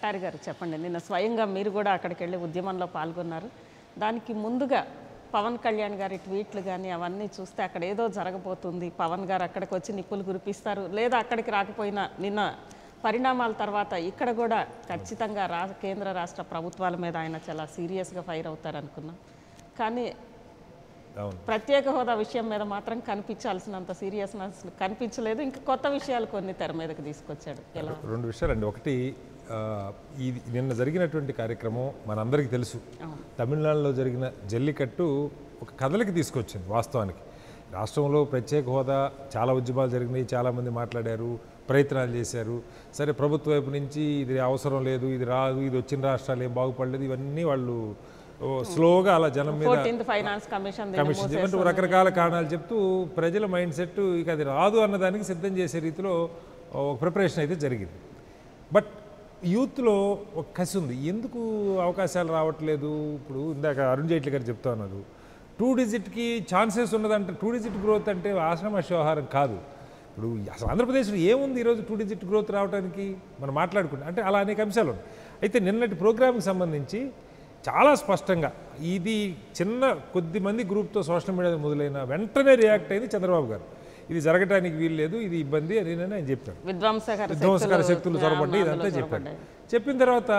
చారి గారు చెప్పండి, నిన్న స్వయంగా మీరు కూడా అక్కడికి వెళ్ళి ఉద్యమంలో పాల్గొన్నారు. దానికి ముందుగా పవన్ కళ్యాణ్ గారి ట్వీట్లు కానీ అవన్నీ చూస్తే అక్కడ ఏదో జరగబోతుంది, పవన్ గారు అక్కడికి వచ్చి నిప్పులు కురిపిస్తారు, లేదా అక్కడికి రాకపోయినా నిన్న పరిణామాల తర్వాత ఇక్కడ కూడా ఖచ్చితంగా కేంద్ర రాష్ట్ర ప్రభుత్వాల మీద ఆయన చాలా సీరియస్గా ఫైర్ అవుతారు అనుకున్నాం. కానీ ప్రత్యేక హోదా విషయం మీద మాత్రం కనిపించాల్సినంత సీరియస్నెస్ కనిపించలేదు. ఇంకా కొత్త విషయాలు కొన్ని తెర మీదకి తీసుకొచ్చాడు. రెండు విషయాలండి. ఒకటి, ఇది నిన్న జరిగినటువంటి కార్యక్రమం మనందరికీ తెలుసు. తమిళనాడులో జరిగిన జల్లికట్టు ఒక కథలకి తీసుకొచ్చింది. వాస్తవానికి రాష్ట్రంలో ప్రత్యేక హోదా చాలా ఉద్యమాలు జరిగినాయి, చాలామంది మాట్లాడారు, ప్రయత్నాలు చేశారు. సరే, ప్రభుత్వ వైపు నుంచి ఇది అవసరం లేదు, ఇది రాదు, ఇది వచ్చిన రాష్ట్రాలు ఏం బాగుపడలేదు, ఇవన్నీ వాళ్ళు స్లోగా అలా జనం మీద కమిషన్ చెప్పంటూ రకరకాల కారణాలు చెప్తూ ప్రజల మైండ్ సెట్ ఇక అది రాదు అన్నదానికి సిద్ధం చేసే రీతిలో ఒక ప్రిపరేషన్ అయితే జరిగింది. బట్ యూత్లో ఒక కసి ఉంది, ఎందుకు అవకాశాలు రావట్లేదు. ఇప్పుడు ఇందాక అరుణ్ జైట్లీ గారు చెప్తా ఉన్నారు, 2 డిజిట్కి ఛాన్సెస్ ఉన్నదంటే 2 డిజిట్ గ్రోత్ అంటే ఆశ్రమాష వ్యవహారం కాదు. ఇప్పుడు అసలు ఆంధ్రప్రదేశ్లో ఏముంది ఈరోజు 2 డిజిట్ గ్రోత్ రావడానికి మనం మాట్లాడుకుంటాం అంటే అలా అనేక అంశాలు ఉన్నాయి. అయితే నిన్నటి ప్రోగ్రామ్కి సంబంధించి చాలా స్పష్టంగా ఇది చిన్న కొద్ది మంది గ్రూప్తో సోషల్ మీడియా మొదలైన వెంటనే రియాక్ట్ అయింది చంద్రబాబు గారు. ఇది జరగడానికి వీలు లేదు, ఇది ఇబ్బంది అని ఆయన చెప్పాడు. విధ్వంసకర శక్తులు చొరబడ్డాయి, ఇదంతా చెప్పాడు. చెప్పిన తర్వాత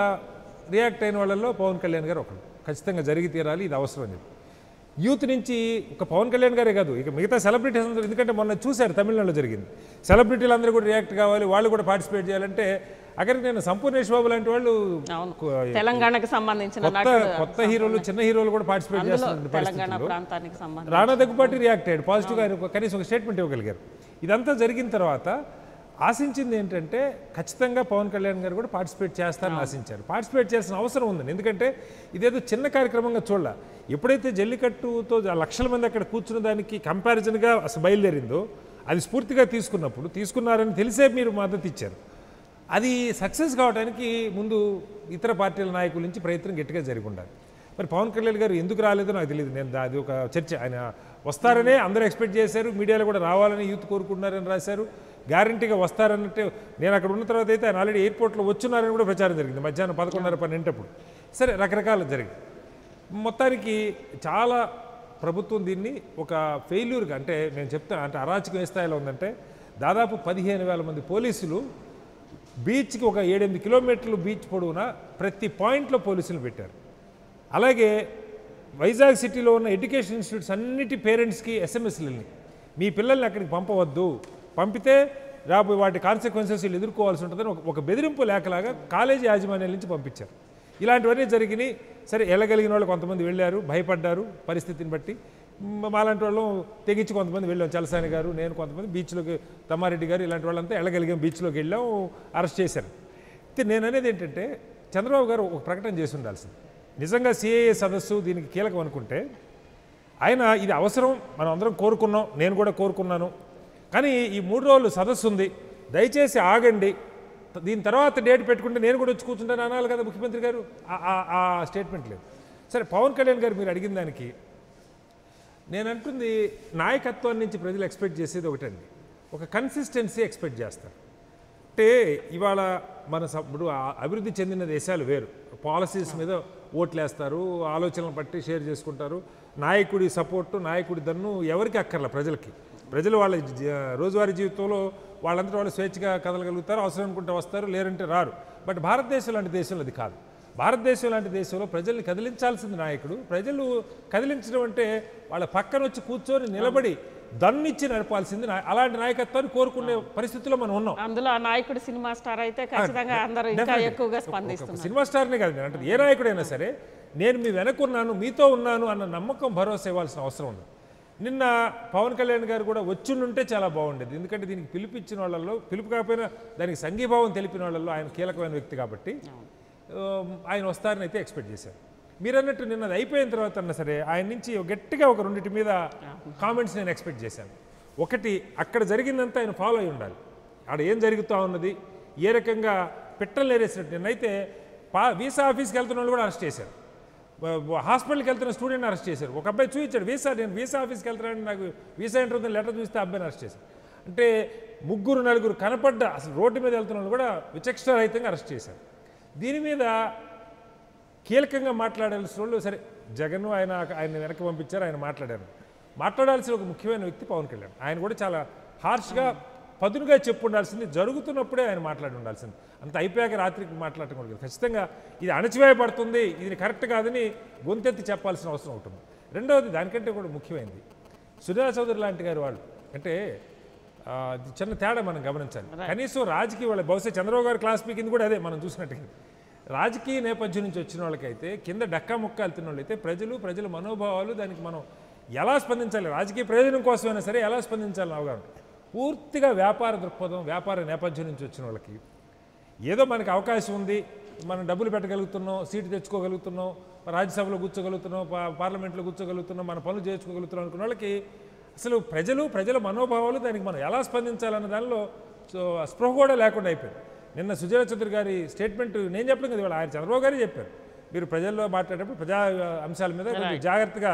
రియాక్ట్ అయిన వాళ్ళల్లో పవన్ కళ్యాణ్ గారు ఒకరు, ఖచ్చితంగా జరిగి తీరాలి, ఇది అవసరం అని చెప్పి. యూత్ నుంచి ఒక పవన్ కళ్యాణ్ గారే కాదు, ఇక మిగతా సెలబ్రిటీస్ అందరూ, ఎందుకంటే మొన్న చూశారు తమిళనాడులో జరిగింది, సెలబ్రిటీలు అందరూ కూడా రియాక్ట్ కావాలి, వాళ్ళు కూడా పార్టిసిపేట్ చేయాలంటే అక్కడికి నేను సంపూర్ణేష్ బాబు లాంటి వాళ్ళు, తెలంగాణకు సంబంధించిన కొత్త హీరోలు, చిన్న హీరోలు కూడా పార్టిసిపేట్ చేస్తున్నారు. రాణా దగ్గుపాటి రియాక్ట్ అయ్యాడు పాజిటివ్గా, కనీసం ఒక స్టేట్మెంట్ ఇవ్వగలిగారు. ఇదంతా జరిగిన తర్వాత ఆశించింది ఏంటంటే ఖచ్చితంగా పవన్ కళ్యాణ్ గారు కూడా పార్టిసిపేట్ చేస్తారని ఆశించారు. పార్టిసిపేట్ చేయాల్సిన అవసరం ఉందని, ఎందుకంటే ఇదేదో చిన్న కార్యక్రమంగా చూడాల. ఎప్పుడైతే జల్లికట్టుతో లక్షల మంది అక్కడ కూర్చున్న దానికి కంపారిజన్గా అసలు బయలుదేరిందో అది స్ఫూర్తిగా తీసుకున్నారని తెలిసే మీరు మద్దతు ఇచ్చారు. అది సక్సెస్ కావడానికి ముందు ఇతర పార్టీల నాయకుల నుంచి ప్రయత్నం గట్టిగా జరిగి ఉండాలి. మరి పవన్ కళ్యాణ్ గారు ఎందుకు రాలేదో నాకు తెలియదు. నేను అది ఒక చర్చ, ఆయన వస్తారనే అందరూ ఎక్స్పెక్ట్ చేశారు, మీడియాలో కూడా రావాలని యూత్ కోరుకుంటున్నారని రాశారు, గ్యారంటీగా వస్తారన్నట్టే. నేను అక్కడ ఉన్న తర్వాత అయితే ఆయన ఆల్రెడీ ఎయిర్పోర్ట్లో వచ్చున్నారని కూడా ప్రచారం జరిగింది మధ్యాహ్నం 11:30-12 సరే, రకరకాల జరిగింది. మొత్తానికి చాలా ప్రభుత్వం దీన్ని ఒక ఫెయిల్యూర్గా, అంటే నేను చెప్తాను, అంటే అరాచకం ఏ స్థాయిలో ఉందంటే దాదాపు 15,000 మంది పోలీసులు బీచ్కి ఒక 7-8 కిలోమీటర్లు బీచ్ పొడవునా ప్రతి పాయింట్లో పోలీసులు పెట్టారు. అలాగే వైజాగ్ సిటీలో ఉన్న ఎడ్యుకేషన్ ఇన్స్టిట్యూట్స్ అన్నిటి పేరెంట్స్కి ఎస్ఎంఎస్లని, మీ పిల్లల్ని అక్కడికి పంపవద్దు, పంపితే రాబోయే వాటి కాన్సిక్వెన్సెస్ వీళ్ళు ఎదుర్కోవాల్సి ఉంటుందని ఒక బెదిరింపు లేఖలాగా కాలేజీ యాజమాన్యాల నుంచి పంపించారు. ఇలాంటివన్నీ జరిగినాయి. సరే, వెళ్ళగలిగిన వాళ్ళు కొంతమంది వెళ్ళారు, భయపడ్డారు పరిస్థితిని బట్టి. మాలాంటి వాళ్ళు తెగించి కొంతమంది వెళ్ళాం, చలసాని గారు, నేను, కొంతమంది బీచ్లోకి, తమ్మారెడ్డి గారు, ఇలాంటి వాళ్ళంతా వెళ్ళగలిగాం, బీచ్లోకి వెళ్ళాం, అరెస్ట్ చేశారు. అయితే నేను అనేది ఏంటంటే చంద్రబాబు గారు ఒక ప్రకటన చేసి ఉండాల్సింది. నిజంగా సిఏఏ సదస్సు దీనికి కీలకం అనుకుంటే ఆయన ఇది అవసరం, మనం అందరం కోరుకున్నాం, నేను కూడా కోరుకున్నాను, కానీ ఈ 3 రోజులు సదస్సు ఉంది, దయచేసి ఆగండి, దీని తర్వాత డేట్ పెట్టుకుంటే నేను కూడా వచ్చి కూర్చుంటాను అనాలి కదా ముఖ్యమంత్రి గారు. ఆ స్టేట్మెంట్ లేదు. సరే, పవన్ కళ్యాణ్ గారు మీరు అడిగిన దానికి నేను అంటుంది, నాయకత్వాన్ని నుంచి ప్రజలు ఎక్స్పెక్ట్ చేసేది ఒకటండి, ఒక కన్సిస్టెన్సీ ఎక్స్పెక్ట్ చేస్తారు. అంటే ఇవాళ మన ఇప్పుడు అభివృద్ధి చెందిన దేశాలు వేరు, పాలసీస్ మీద ఓట్లేస్తారు, ఆలోచనలు బట్టి షేర్ చేసుకుంటారు, నాయకుడి సపోర్టు, నాయకుడి దన్ను ఎవరికి అక్కర్ల ప్రజలు వాళ్ళ రోజువారీ జీవితంలో వాళ్ళంతా వాళ్ళు స్వేచ్ఛగా కదలగలుగుతారు, అవసరం అనుకుంటే వస్తారు, లేరంటే రారు. బట్ భారతదేశం లాంటి దేశంలో అది కాదు. భారతదేశం లాంటి దేశంలో ప్రజల్ని కదిలించాల్సింది నాయకుడు. ప్రజలు కదిలించడం అంటే వాళ్ళ పక్కన వచ్చి కూర్చొని నిలబడి దన్నిచ్చి నడపాల్సింది. అలాంటి నాయకత్వాన్ని కోరుకునే పరిస్థితిలో మనం ఉన్నాం. అందులో ఆ నాయకుడు సినిమా స్టార్ అయితే ఖచ్చితంగా అందరూ ఇంకా ఎక్కువగా స్పందిస్తున్నారు. సినిమా స్టార్నే కాదు, నేను అంటే ఏ నాయకుడైనా సరే నేను మీ వెనకున్నాను, మీతో ఉన్నాను అన్న నమ్మకం, భరోసా ఇవ్వాల్సిన అవసరం ఉంది. నిన్న పవన్ కళ్యాణ్ గారు కూడా వచ్చుంటే చాలా బాగుండేది, ఎందుకంటే దీనికి పిలుపిచ్చిన వాళ్ళల్లో, పిలుపు కాకపోయినా దానికి సంఘీభావం తెలిపిన వాళ్ళల్లో ఆయన కీలకమైన వ్యక్తి కాబట్టి ఆయన వస్తారని అయితే ఎక్స్పెక్ట్ చేశారు. మీరు అన్నట్టు నిన్నది అయిపోయిన తర్వాత అన్నా సరే ఆయన నుంచి గట్టిగా ఒక 2 మీద కామెంట్స్ నేను ఎక్స్పెక్ట్ చేశాను. ఒకటి, అక్కడ జరిగిందంతా ఆయన ఫాలో అయి ఉండాలి, అక్కడ ఏం జరుగుతూ ఉన్నది, ఏ రకంగా పిట్టలు నేరేసినట్టు. నిన్నైతే వీసా ఆఫీస్కి వెళ్తున్న వాళ్ళు కూడా అరెస్ట్ చేశారు, హాస్పిటల్కి వెళ్తున్న స్టూడెంట్ అరెస్ట్ చేశారు. ఒక అబ్బాయి చూపించాడు నేను వీసా ఆఫీస్కి వెళ్తున్నాను, నాకు వీసా ఎంటర్ అవుతుంది లెటర్ చూస్తే అబ్బాయిని అరెస్ట్ చేశారు. అంటే 3-4 కనపడ్డ అసలు రోడ్డు మీద వెళ్తున్న వాళ్ళు కూడా విచక్షణరహితంగా అరెస్ట్ చేశారు. దీని మీద కీలకంగా మాట్లాడాల్సిన వాళ్ళు సరే జగన్ ఆయన వెనక్కి పంపించారు, ఆయన మాట్లాడాల్సిన ఒక ముఖ్యమైన వ్యక్తి పవన్ కళ్యాణ్. ఆయన కూడా చాలా హార్ష్గా పదునుగా చెప్పు ఉండాల్సింది, జరుగుతున్నప్పుడే ఆయన మాట్లాడి ఉండాల్సింది. అంత అయిపోయాక రాత్రికి మాట్లాడటం కూడా ఖచ్చితంగా ఇది అణచివేయబడుతుంది, ఇది కరెక్ట్ కాదని గొంతెత్తి చెప్పాల్సిన అవసరం ఉంటుంది. రెండవది దానికంటే కూడా ముఖ్యమైనది సుజనా చౌదరి లాంటి గారు వాళ్ళు అంటే చిన్న తేడా మనం గమనించాలి. కనీసం రాజకీయ వాళ్ళ బహుశా చంద్రబాబు గారు క్లాస్ పీకింది కూడా అదే మనం చూసినట్టుగా. రాజకీయ నేపథ్యం నుంచి వచ్చిన వాళ్ళకైతే కింద డక్కా ముక్క వెళ్తున్న వాళ్ళైతే ప్రజల మనోభావాలు దానికి మనం ఎలా స్పందించాలి, రాజకీయ ప్రయోజనం కోసమైనా సరే ఎలా స్పందించాలని అవగాహన. పూర్తిగా వ్యాపార దృక్పథం, వ్యాపార నేపథ్యం నుంచి వచ్చిన వాళ్ళకి ఏదో మనకి అవకాశం ఉంది, మనం డబ్బులు పెట్టగలుగుతున్నాం, సీటు తెచ్చుకోగలుగుతున్నాం, రాజ్యసభలో కూర్చోగలుగుతున్నాం, పార్లమెంట్లో కూర్చోగలుగుతున్నాం, మన పనులు చేసుకోగలుగుతున్నాం అనుకున్న వాళ్ళకి అసలు ప్రజల మనోభావాలు దానికి మనం ఎలా స్పందించాలన్న దానిలో స్పృహ కూడా లేకుండా అయిపోయింది. నిన్న సుజనా చౌదరి గారి స్టేట్మెంట్ నేను చెప్పడం కదా, ఆయన చంద్రబాబు గారే చెప్పారు, మీరు ప్రజల్లో మాట్లాడేటప్పుడు ప్రజా అంశాల మీద కొంచెం జాగ్రత్తగా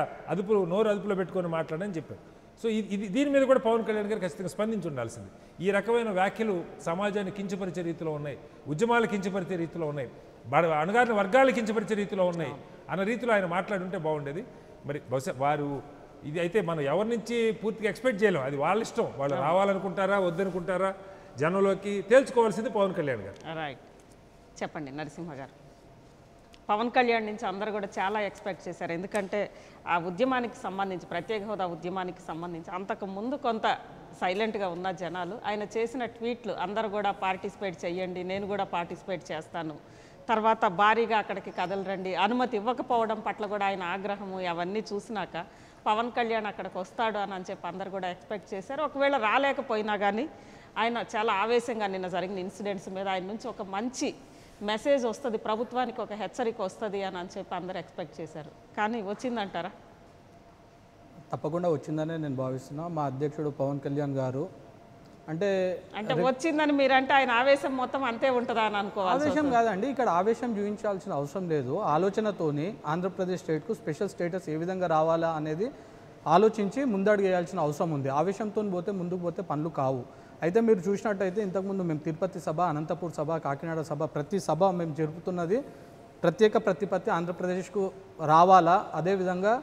నోరు అదుపులో పెట్టుకొని మాట్లాడని చెప్పారు. సో దీని మీద కూడా పవన్ కళ్యాణ్ గారు ఖచ్చితంగా స్పందించి ఉండాల్సింది. ఈ రకమైన వ్యాఖ్యలు సమాజాన్ని కించపరిచే రీతిలో ఉన్నాయి, ఉద్యమాలు కించపరిచే రీతిలో ఉన్నాయి, అణగారిన వర్గాలు కించపరిచే రీతిలో ఉన్నాయి అన్న రీతిలో ఆయన మాట్లాడుంటే బాగుండేది. మరి బహుశా వారు ఇది అయితే మనం ఎవరి నుంచి పూర్తిగా ఎక్స్పెక్ట్ చేయలేం, అది వాళ్ళ ఇష్టం, వాళ్ళు రావాలనుకుంటారా వద్దనుకుంటారా జనంలోకి తేల్చుకోవాల్సింది పవన్ కళ్యాణ్ గారు. రైట్, చెప్పండి నరసింహ గారు. పవన్ కళ్యాణ్ నుంచి అందరూ కూడా చాలా ఎక్స్పెక్ట్ చేశారు, ఎందుకంటే ఆ ఉద్యమానికి సంబంధించి ప్రత్యేక హోదా ఉద్యమానికి సంబంధించి అంతకు ముందు కొంత సైలెంట్గా ఉన్న జనాలు ఆయన చేసిన ట్వీట్లు అందరూ కూడా పార్టిసిపేట్ చేయండి, నేను కూడా పార్టిసిపేట్ చేస్తాను, తర్వాత భారీగా అక్కడికి కదలరండి, అనుమతి ఇవ్వకపోవడం పట్ల కూడా ఆయన ఆగ్రహము అవన్నీ చూసినాక పవన్ కళ్యాణ్ అక్కడికి వస్తాడు అని చెప్పి అందరు కూడా ఎక్స్పెక్ట్ చేశారు. ఒకవేళ రాలేకపోయినా కానీ ఆయన చాలా ఆవేశంగా నిన్న జరిగిన ఇన్సిడెంట్స్ మీద ఆయన నుంచి ఒక మంచి మెసేజ్ వస్తుంది, ప్రభుత్వానికి ఒక హెచ్చరిక వస్తుంది అని చెప్పి అందరూ ఎక్స్పెక్ట్ చేశారు. కానీ వచ్చిందంటారా? తప్పకుండా వచ్చిందనే నేను భావిస్తున్నా. మా అధ్యక్షుడు పవన్ కళ్యాణ్ గారు అంటే వచ్చిందని మీరంటే ఆయన ఆవేశం మొత్తం అంతే ఉంటుందా అని అనుకోవాలి. ఆవేశం కాదండి, ఇక్కడ ఆవేశం చూపించాల్సిన అవసరం లేదు. ఆలోచనతోని ఆంధ్రప్రదేశ్ స్టేట్కు స్పెషల్ స్టేటస్ ఏ విధంగా రావాలా అనేది ఆలోచించి ముందడుగు వేయాల్సిన అవసరం ఉంది. ఆవేశంతో పోతే ముందుకు పోతే పనులు కావు. అయితే మీరు చూసినట్టయితే ఇంతకుముందు మేము తిరుపతి సభ, అనంతపూర్ సభ, కాకినాడ సభ, ప్రతి సభ మేము జరుపుతున్నది ప్రత్యేక ప్రతిపత్తి ఆంధ్రప్రదేశ్కు రావాలా, అదేవిధంగా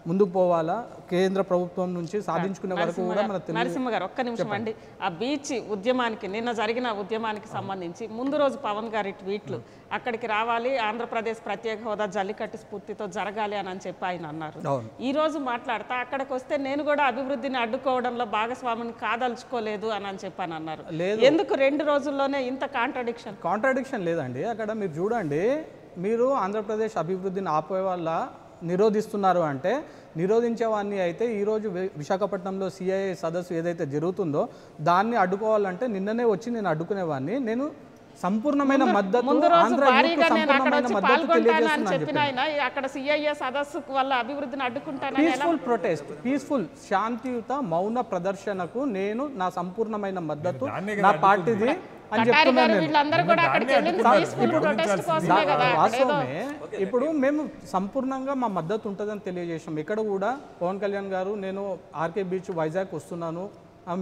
ముందుకు పోవాలా, కేంద్ర ప్రభుత్వం నుంచి సాధించుకునే వరకు కూడా మన నరసింహ గారు ఒక్క నిమిషం అండి. ఆ బీచ్ ఉద్యమానికి నిన్న జరిగిన ఉద్యమానికి సంబంధించి ముందు రోజు పవన్ గారి ట్వీట్లు అక్కడికి రావాలి, ఆంధ్రప్రదేశ్ ప్రత్యేక హోదా జల్లికట్టు స్ఫూర్తితో జరగాలి అని చెప్పి ఆయన అన్నారు. ఈ రోజు మాట్లాడతా అక్కడికి వస్తే నేను కూడా అభివృద్ధిని అడ్డుకోవడంలో భాగస్వామిని కాదలుచుకోలేదు అని చెప్పి అన్నారు. ఎందుకు 2 రోజుల్లోనే ఇంత కాంట్రాడిక్షన్ లేదండి. అక్కడ మీరు చూడండి, మీరు ఆంధ్రప్రదేశ్ అభివృద్ధిని ఆపే వల్ల నిరోధిస్తున్నారు అంటే, నిరోధించేవాన్ని అయితే ఈరోజు విశాఖపట్నంలో సిఐఏ సదస్సు ఏదైతే జరుగుతుందో దాన్ని అడ్డుకోవాలంటే నిన్ననే వచ్చి నేను అడ్డుకునేవాడిని. నేను సంపూర్ణమైన మద్దతు పీస్ఫుల్ శాంతియుత మౌన ప్రదర్శనకు నేను నా సంపూర్ణమైన మద్దతు నా పార్టీది అని చెప్తున్నాను. వాస్తవమే, ఇప్పుడు మేము సంపూర్ణంగా మా మద్దతు ఉంటుందని తెలియజేసాం. ఇక్కడ కూడా పవన్ కళ్యాణ్ గారు నేను ఆర్కే బీచ్ వైజాగ్ వస్తున్నాను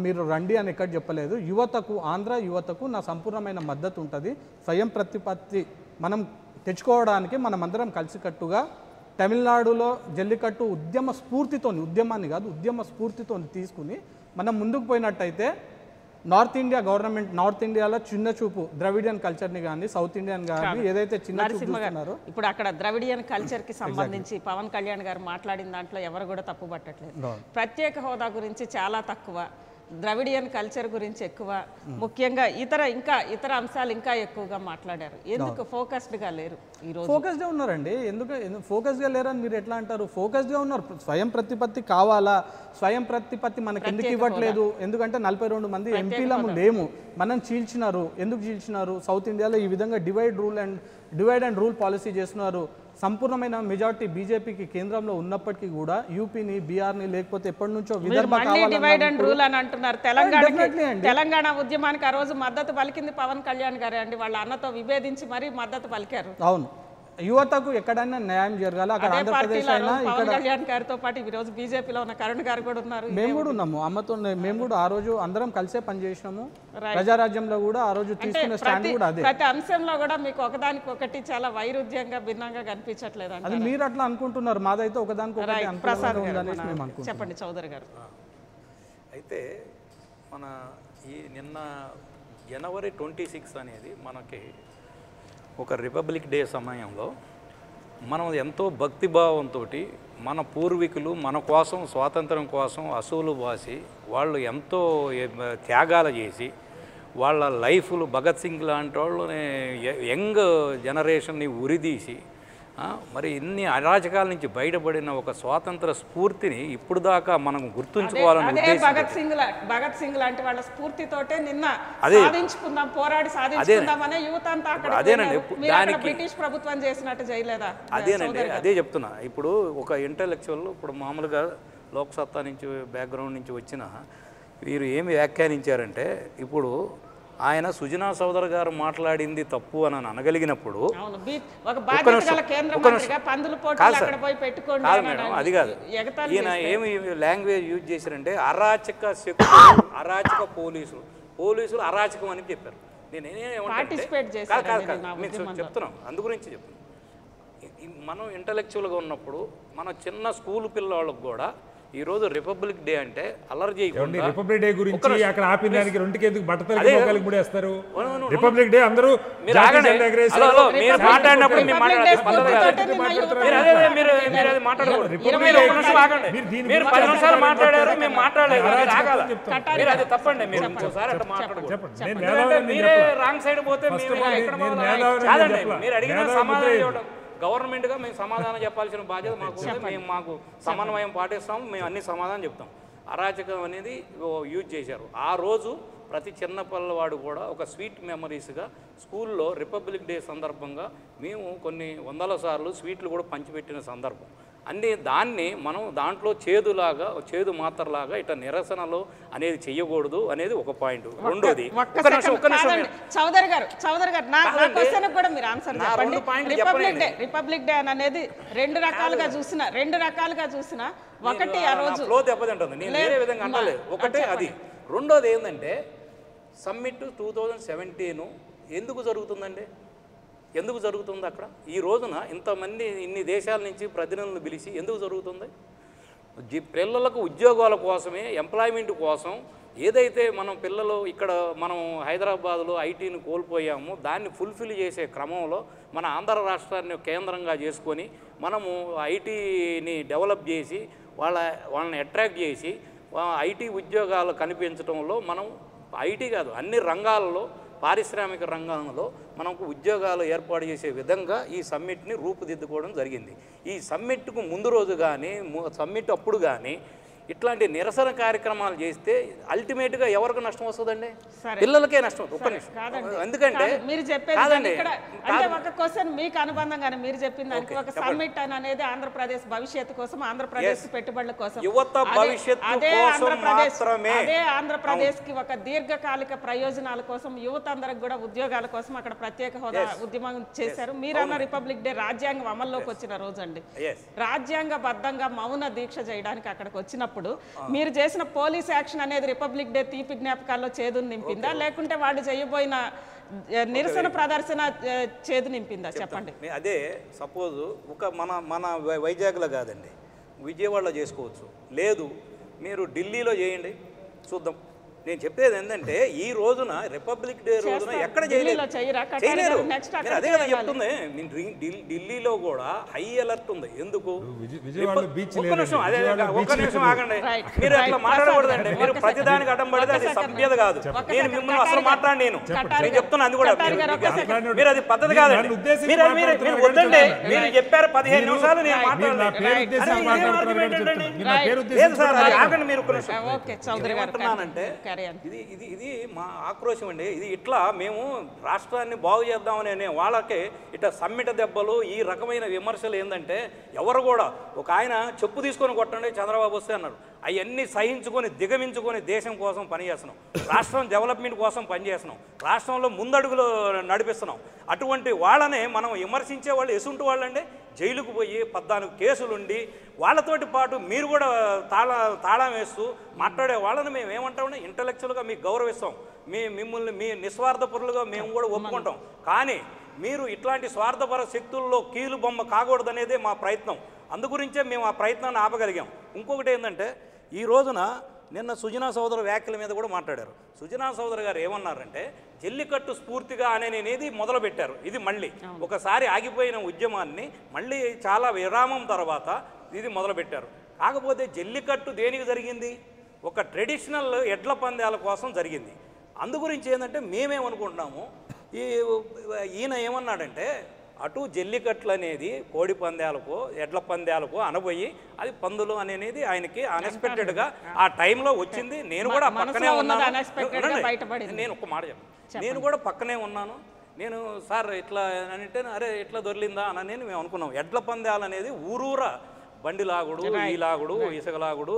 మీరు రండి అని ఎక్కడ చెప్పలేదు. యువతకు, ఆంధ్ర యువతకు నా సంపూర్ణమైన మద్దతు ఉంటుంది. స్వయం ప్రతిపత్తి మనం తెచ్చుకోవడానికి మనమందరం కలిసికట్టుగా తమిళనాడులో జల్లికట్టు ఉద్యమ స్ఫూర్తితో తీసుకుని మనం ముందుకు పోయినట్టయితే నార్త్ ఇండియా గవర్నమెంట్, నార్త్ ఇండియాలో చిన్న చూపు ద్రవిడియన్ కల్చర్ని కానీ సౌత్ ఇండియన్ కానీ ఏదైతే చిన్న చూపు చూస్తున్నారో, ఇప్పుడు అక్కడ ద్రవిడియన్ కల్చర్కి సంబంధించి పవన్ కళ్యాణ్ గారు మాట్లాడిన దాంట్లో ఎవరు కూడా తప్పు పట్టట్లేదు. ప్రత్యేక హోదా గురించి చాలా తక్కువ, ద్రవిడియన్ కల్చర్ గురించి ఎక్కువ, ముఖ్యంగా ఇతర అంశాలు ఇంకా ఎక్కువగా మాట్లాడారు. ఎందుకు ఫోకస్డ్గా లేరు? ఈరోజు ఫోకస్డ్గా ఉన్నారండి. ఎందుకు ఫోకస్డ్గా లేరని మీరు ఎట్లా అంటారు? ఫోకస్డ్గా ఉన్నారు. స్వయం ప్రతిపత్తి కావాలా, స్వయం ప్రతిపత్తి మనకు ఎందుకు ఇవ్వట్లేదు? ఎందుకంటే 42 మంది ఎంపీలము లేము, మనం చీల్చినారు. ఎందుకు చీల్చినారు? సౌత్ ఇండియాలో ఈ విధంగా డివైడ్ అండ్ రూల్ పాలసీ చేస్తున్నారు. సంపూర్ణమైన మెజార్టీ బీజేపీకి కేంద్రంలో ఉన్నప్పటికీ కూడా యూపీని, బీఆర్ని, లేకపోతే ఎప్పటి నుంచో విదర్భ అంటున్నారు. తెలంగాణ ఉద్యమానికి ఆ రోజు మద్దతు పలికింది పవన్ కళ్యాణ్ గారే అండి. వాళ్ళ అన్నతో విభేదించి మరీ మద్దతు పలికారు. అవును, యువతకు ఎక్కడైనా న్యాయం జరగాలి, అక్కడ అదే ఆంధ్రప్రదేశ్ పార్టీలో అయినా పవన్ ఇక్కడ కళ్యాణ్ గారితో పాటు ఈరోజు బీజేపీలో ఉన్న కరుణ్ గారు కూడా ఉన్నారు. మేము కూడా ఉన్నాము అమ్మతో, మేము కూడా ఆ రోజు అందరం కలిసే పనిచేసినాము. ప్రజారాజ్యంలో కూడా ఆ రోజు తీసుకునే స్టాండ్ కూడా అదే. ప్రతి అంశంలో కూడా మీకు ఒకదానికి ఒకటి చాలా వైరుధ్యంగా భిన్నంగా కనిపించట్లేదు అంటే అది మీరు అట్లా అనుకుంటున్నారు, మాదైతే ఒకదానికి ఒకటి ప్రసాద్ అనుకూలంగా గారు ఉందనేసి మేము అనుకుంటున్నాం. చెప్పండి చౌదరి గారు. అయితే మన ఈ నిన్న జనవరి 26 అనేది మనకి ఒక రిపబ్లిక్ డే సమయంలో మనం ఎంతో భక్తిభావంతో మన పూర్వీకులు మన కోసం స్వాతంత్రం కోసం అసూలు బాసి వాళ్ళు ఎంతో త్యాగాలు చేసి వాళ్ళ లైఫ్లు భగత్ సింగ్ లాంటి వాళ్ళని యంగ్ జనరేషన్ని ఉరిదీసి మరి ఇన్ని అరాచకాల నుంచి బయటపడిన ఒక స్వాతంత్ర స్ఫూర్తిని ఇప్పుడు దాకా మనం గుర్తుంచుకోవాలని భగత్ సింగ్ లాంటి వాళ్ళ స్ఫూర్తితోటే నిన్న సాధించుకుందాం, పోరాడి సాధించుకుందాం అనే యూత్ అంతా అక్కడ బ్రిటిష్ ప్రభుత్వం చేసినట్టు చేయలేదా? అదేనండి, అదే చెప్తున్నా. ఇప్పుడు ఒక ఇంటలెక్చువల్ ఇప్పుడు మామూలుగా లోక్సత్తా నుంచి బ్యాక్గ్రౌండ్ నుంచి వచ్చిన వీరు ఏమి వ్యాఖ్యానించారంటే, ఇప్పుడు ఆయన సుజనా సోదర్ గారు మాట్లాడింది తప్పు అని అనగలిగినప్పుడు అది కాదు, ఈయన ఏమి లాంగ్వేజ్ యూజ్ చేశారంటే అరాచక శక్తులు, అరాచక పోలీసులు అరాచకం అని చెప్పారు. చెప్తున్నాం, అందు గురించి చెప్తున్నాం. మనం ఇంటలెక్చువల్గా ఉన్నప్పుడు మన చిన్న స్కూల్ పిల్లవాళ్ళకు కూడా ఈరోజు రిపబ్లిక్ డే అంటే అలర్జీ. రిపబ్లిక్ డే గురించి అక్కడ ఆపిన దానికి రెండుకి ఎందుకు బట్టతలకి ముడేస్తారు? రిపబ్లిక్ డే అందరూ మీరు మాట్లాడినప్పుడు మీరు 10 నిమిషాలు మాట్లాడారు, మేము మాట్లాడలేదు, అది తప్పండి. మీరు ఇంకోసారి అట్లా మాట్లాడకూడదు. మీరే రాంగ్ సైడ్ పోతే కాదండి, మీరు అడిగిన సమాధానం గవర్నమెంట్గా మేము సమాధానం చెప్పాల్సిన బాధ్యత మాకు ఉంది. మేము మాకు సమన్వయం పాటిస్తాము, మేము అన్ని సమాధానం చెప్తాం. అరాచకం అనేది యూజ్ చేశారు. ఆ రోజు ప్రతి చిన్న పిల్లవాడు కూడా ఒక స్వీట్ మెమరీస్గా స్కూల్లో రిపబ్లిక్ డే సందర్భంగా మేము కొన్ని వందల సార్లు స్వీట్లు కూడా పంచిపెట్టిన సందర్భం. అన్నీ దాన్ని మనం దాంట్లో చేదు మాత్రలాగా ఇట్లా నిరసనలు అనేది చెయ్యకూడదు అనేది ఒక పాయింట్. రెండోది చౌదరి గారు నా క్వశ్చన్ కూడా మీరు ఆన్సర్ చెప్పండి. రిపబ్లిక్ డే అనేది రెండు రకాలుగా చూసిన ఒకటి ఆ రోజు ఫ్లో దెబ్బతింటుంది, నేను వేరే విధంగా అంటలేదు. ఒకటే అది. రెండోది ఏంటంటే సమ్మిట్ 2017 ఎందుకు జరుగుతుందండి? ఎందుకు జరుగుతుంది అక్కడ? ఈ రోజున ఇంతమంది ఇన్ని దేశాల నుంచి ప్రతినిధులను పిలిచి ఎందుకు జరుగుతుంది? పిల్లలకు ఉద్యోగాల కోసమే, ఎంప్లాయ్మెంట్ కోసం ఏదైతే మనం పిల్లలు ఇక్కడ మనం హైదరాబాద్లో ఐటీని కోల్పోయామో దాన్ని ఫుల్ఫిల్ చేసే క్రమంలో మన ఆంధ్ర రాష్ట్రాన్ని కేంద్రంగా చేసుకొని మనము ఐటీని డెవలప్ చేసి వాళ్ళని అట్రాక్ట్ చేసి ఐటీ ఉద్యోగాలు కనిపించడంలో మనం ఐటీ కాదు అన్ని రంగాలలో పారిశ్రామిక రంగంలో మనకు ఉద్యోగాలు ఏర్పాటు చేసే విధంగా ఈ సమ్మిట్ని రూపుదిద్దుకోవడం జరిగింది. ఈ సమ్మిట్కు ముందు రోజు కానీ సమ్మిట్ అప్పుడు కానీ ఇట్లాంటి నిరసన కార్యక్రమాలు చేస్తే అల్టిమేట్గా ఎవరికి నష్టం వస్తుందండి? పిల్లలకే నష్టం. ఒక్క నిమిషం, ఎందుకంటే మీరు చెప్పేది ఒక క్వశ్చన్ మీకు అనుబంధంగానే మీరు చెప్పిన దానికి ఒక సమ్మిట్ అనేది ఆంధ్రప్రదేశ్ భవిష్యత్తు కోసం, ఆంధ్రప్రదేశ్ పెట్టుబడుల కోసం, యువత భవిష్యత్తు అదే ఆంధ్రప్రదేశ్ కి ఒక దీర్ఘకాలిక ప్రయోజనాల కోసం, యువత అందరికి కూడా ఉద్యోగాల కోసం అక్కడ ప్రత్యేక హోదా ఉద్యమం చేశారు. మీరన్న రిపబ్లిక్ డే రాజ్యాంగం అమల్లోకి వచ్చిన రోజు అండి. రాజ్యాంగబద్ధంగా మౌన దీక్ష చేయడానికి అక్కడికి వచ్చినప్పుడు మీరు చేసిన పోలీస్ యాక్షన్ అనేది రిపబ్లిక్ డే తీపి జ్ఞాపకాల్లో చేదును నింపిందా, లేకుంటే వాళ్ళు చేయబోయిన నిరసన ప్రదర్శన చేదు నింపిందా? చెప్పండి. అదే సపోజ్ ఒక మన వైజాగ్లో కాదండి, విజయవాడలో చేసుకోవచ్చు. లేదు మీరు ఢిల్లీలో చేయండి, చూద్దాం. నేను చెప్పేది ఏంటంటే ఈ రోజున రిపబ్లిక్ డే రోజున ఎక్కడ చేయలేరు. అదే కదా చెప్తుంది. ఢిల్లీలో కూడా హై అలర్ట్ ఉంది. ఎందుకు? ఒక్క నిమిషం ఆగండి, మీరు అట్లా మాట్లాడకూడదండి. మీరు ప్రతిదానికి అడ్డం పడితే అది సభ్యత కాదు. నేను మిమ్మల్ని అసలు మాట్లాడి నేను చెప్తున్నా, అది కూడా మీరు అది పద్ధతి కాదండి. మీరు వద్దండి, మీరు చెప్పారు 15 నిమిషాలు నేను మాట్లాడలేదు. లేదు సార్, అది ఆగండి. మీరు ఏమంటున్నానంటే గారే అని. ఇది ఇది ఇది మా ఆక్రోశం అండి. ఇది ఇట్లా మేము రాష్ట్రాన్ని బాగు చేద్దామని వాళ్ళకి ఇట్లా సమ్మిట దెబ్బలు ఈ రకమైన విమర్శలు ఏంటంటే ఎవరు కూడా ఒక ఆయన చెప్పు తీసుకొని కొట్టండి చంద్రబాబు వస్తే అన్నారు. అవన్నీ సహించుకొని దిగమించుకొని దేశం కోసం పనిచేస్తున్నాం, రాష్ట్రం డెవలప్మెంట్ కోసం పనిచేస్తున్నాం, రాష్ట్రంలో ముందడుగులు నడిపిస్తున్నాం. అటువంటి వాళ్ళనే మనం విమర్శించే వాళ్ళు ఎసుంటి వాళ్ళండి జైలుకు పోయి 14 కేసులుండి వాళ్ళతోటి పాటు మీరు కూడా తాళం వేస్తూ మాట్లాడే వాళ్ళని మేము ఏమంటామంటే ఇంటలెక్చువల్గా మీకు గౌరవిస్తాం, మిమ్మల్ని మీ నిస్వార్థపరులుగా మేము కూడా ఒప్పుకుంటాం. కానీ మీరు ఇట్లాంటి స్వార్థపర శక్తుల్లో కీలు బొమ్మ కాకూడదనేదే మా ప్రయత్నం. అందుగురించే మేము ఆ ప్రయత్నాన్ని ఆపగలిగాం. ఇంకొకటి ఏంటంటే ఈ రోజున నిన్న సుజనా సోదరు వ్యాఖ్యల మీద కూడా మాట్లాడారు. సుజనా సోదరు గారు ఏమన్నారంటే జల్లికట్టు స్ఫూర్తిగా అనేది మొదలుపెట్టారు. ఇది మళ్ళీ ఒకసారి ఆగిపోయిన ఉద్యమాన్ని మళ్ళీ చాలా విరామం తర్వాత ఇది మొదలుపెట్టారు. కాకపోతే జల్లికట్టు దేనికి జరిగింది? ఒక ట్రెడిషనల్ ఎడ్ల పందాల కోసం జరిగింది. అందుగురించి ఏంటంటే మేమేమనుకుంటున్నాము, ఈయన ఏమన్నాడంటే అటు జల్లికట్లు అనేది కోడి పందాలకు ఎడ్ల పందాలకు అనబోయి అది పందులు అనేది ఆయనకి అన్ఎక్స్పెక్టెడ్గా ఆ టైంలో వచ్చింది. నేను కూడా పక్కనే ఉన్నాను. నేను ఒక మాట చెప్పాను, నేను కూడా పక్కనే ఉన్నాను. నేను సార్ ఇట్లా అంటే అరే ఇట్లా దొరికిందా అని మేము అనుకున్నాం. ఎడ్ల పందాలు అనేది ఊరూరా బండిలాగుడు, ఈలాగుడు, ఇసుకలాగుడు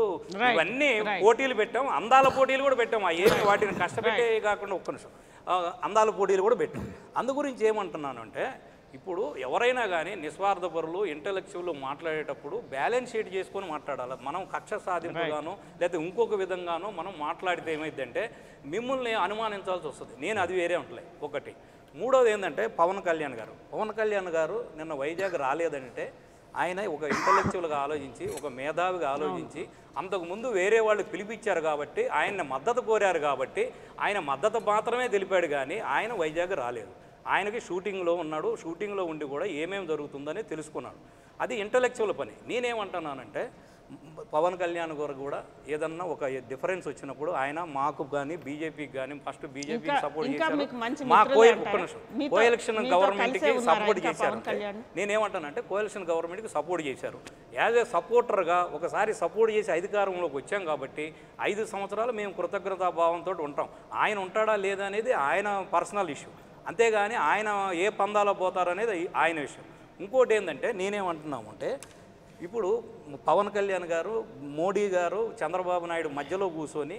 ఇవన్నీ పోటీలు పెట్టాం. అందాల పోటీలు కూడా పెట్టాం. ఏమి వాటిని కష్టపెట్టే కాకుండా ఒక్క నిమిషం అందాల పోటీలు కూడా పెట్టాం. అందు గురించి ఏమంటున్నాను అంటే ఇప్పుడు ఎవరైనా కానీ నిస్వార్థపరులు ఇంటలెక్చువల్ మాట్లాడేటప్పుడు బ్యాలెన్స్ షీట్ చేసుకొని మాట్లాడాలి. మనం కక్ష సాధింపుగాను లేకపోతే ఇంకొక విధంగానో మనం మాట్లాడితే ఏమైందంటే మిమ్మల్ని అనుమానించాల్సి వస్తుంది. నేను అది వేరే ఉంటలే. ఒకటి. మూడోది ఏంటంటే పవన్ కళ్యాణ్ గారు నిన్న వైజాగ్ రాలేదంటే ఆయన ఒక ఇంటలెక్చువల్గా ఆలోచించి ఒక మేధావిగా ఆలోచించి అంతకుముందు వేరే వాళ్ళు పిలిపించారు కాబట్టి ఆయన్ని మద్దతు కోరారు కాబట్టి ఆయన మద్దతు మాత్రమే తెలిపాడు కానీ ఆయన వైజాగ్ రాలేదు. ఆయనకి షూటింగ్లో ఉన్నాడు. షూటింగ్లో ఉండి కూడా ఏమేమి జరుగుతుందని తెలుసుకున్నాడు. అది ఇంటలెక్చువల్ పని. నేనేమంటున్నానంటే పవన్ కళ్యాణ్ గారు కూడా ఏదన్నా ఒక డిఫరెన్స్ వచ్చినప్పుడు ఆయన మాకు కానీ బీజేపీకి కానీ ఫస్ట్ బీజేపీకి సపోర్ట్ చేశారు, మా కోఎలక్షన్ గవర్నమెంట్కి సపోర్ట్ చేశారు. నేనేమంటానంటే కోఎలక్షన్ గవర్నమెంట్కి సపోర్ట్ చేశారు. యాజ్ ఏ సపోర్టర్గా ఒకసారి సపోర్ట్ చేసి అధికారంలోకి వచ్చాం కాబట్టి 5 సంవత్సరాలు మేము కృతజ్ఞతాభావంతో ఉంటాం. ఆయన ఉంటాడా లేదా అనేది ఆయన పర్సనల్ ఇష్యూ, అంతేగాని ఆయన ఏ పందాలో పోతారనేది ఆయన విషయం. ఇంకోటి ఏంటంటే నేనేమంటున్నామంటే ఇప్పుడు పవన్ కళ్యాణ్ గారు, మోడీ గారు, చంద్రబాబు నాయుడు మధ్యలో కూర్చొని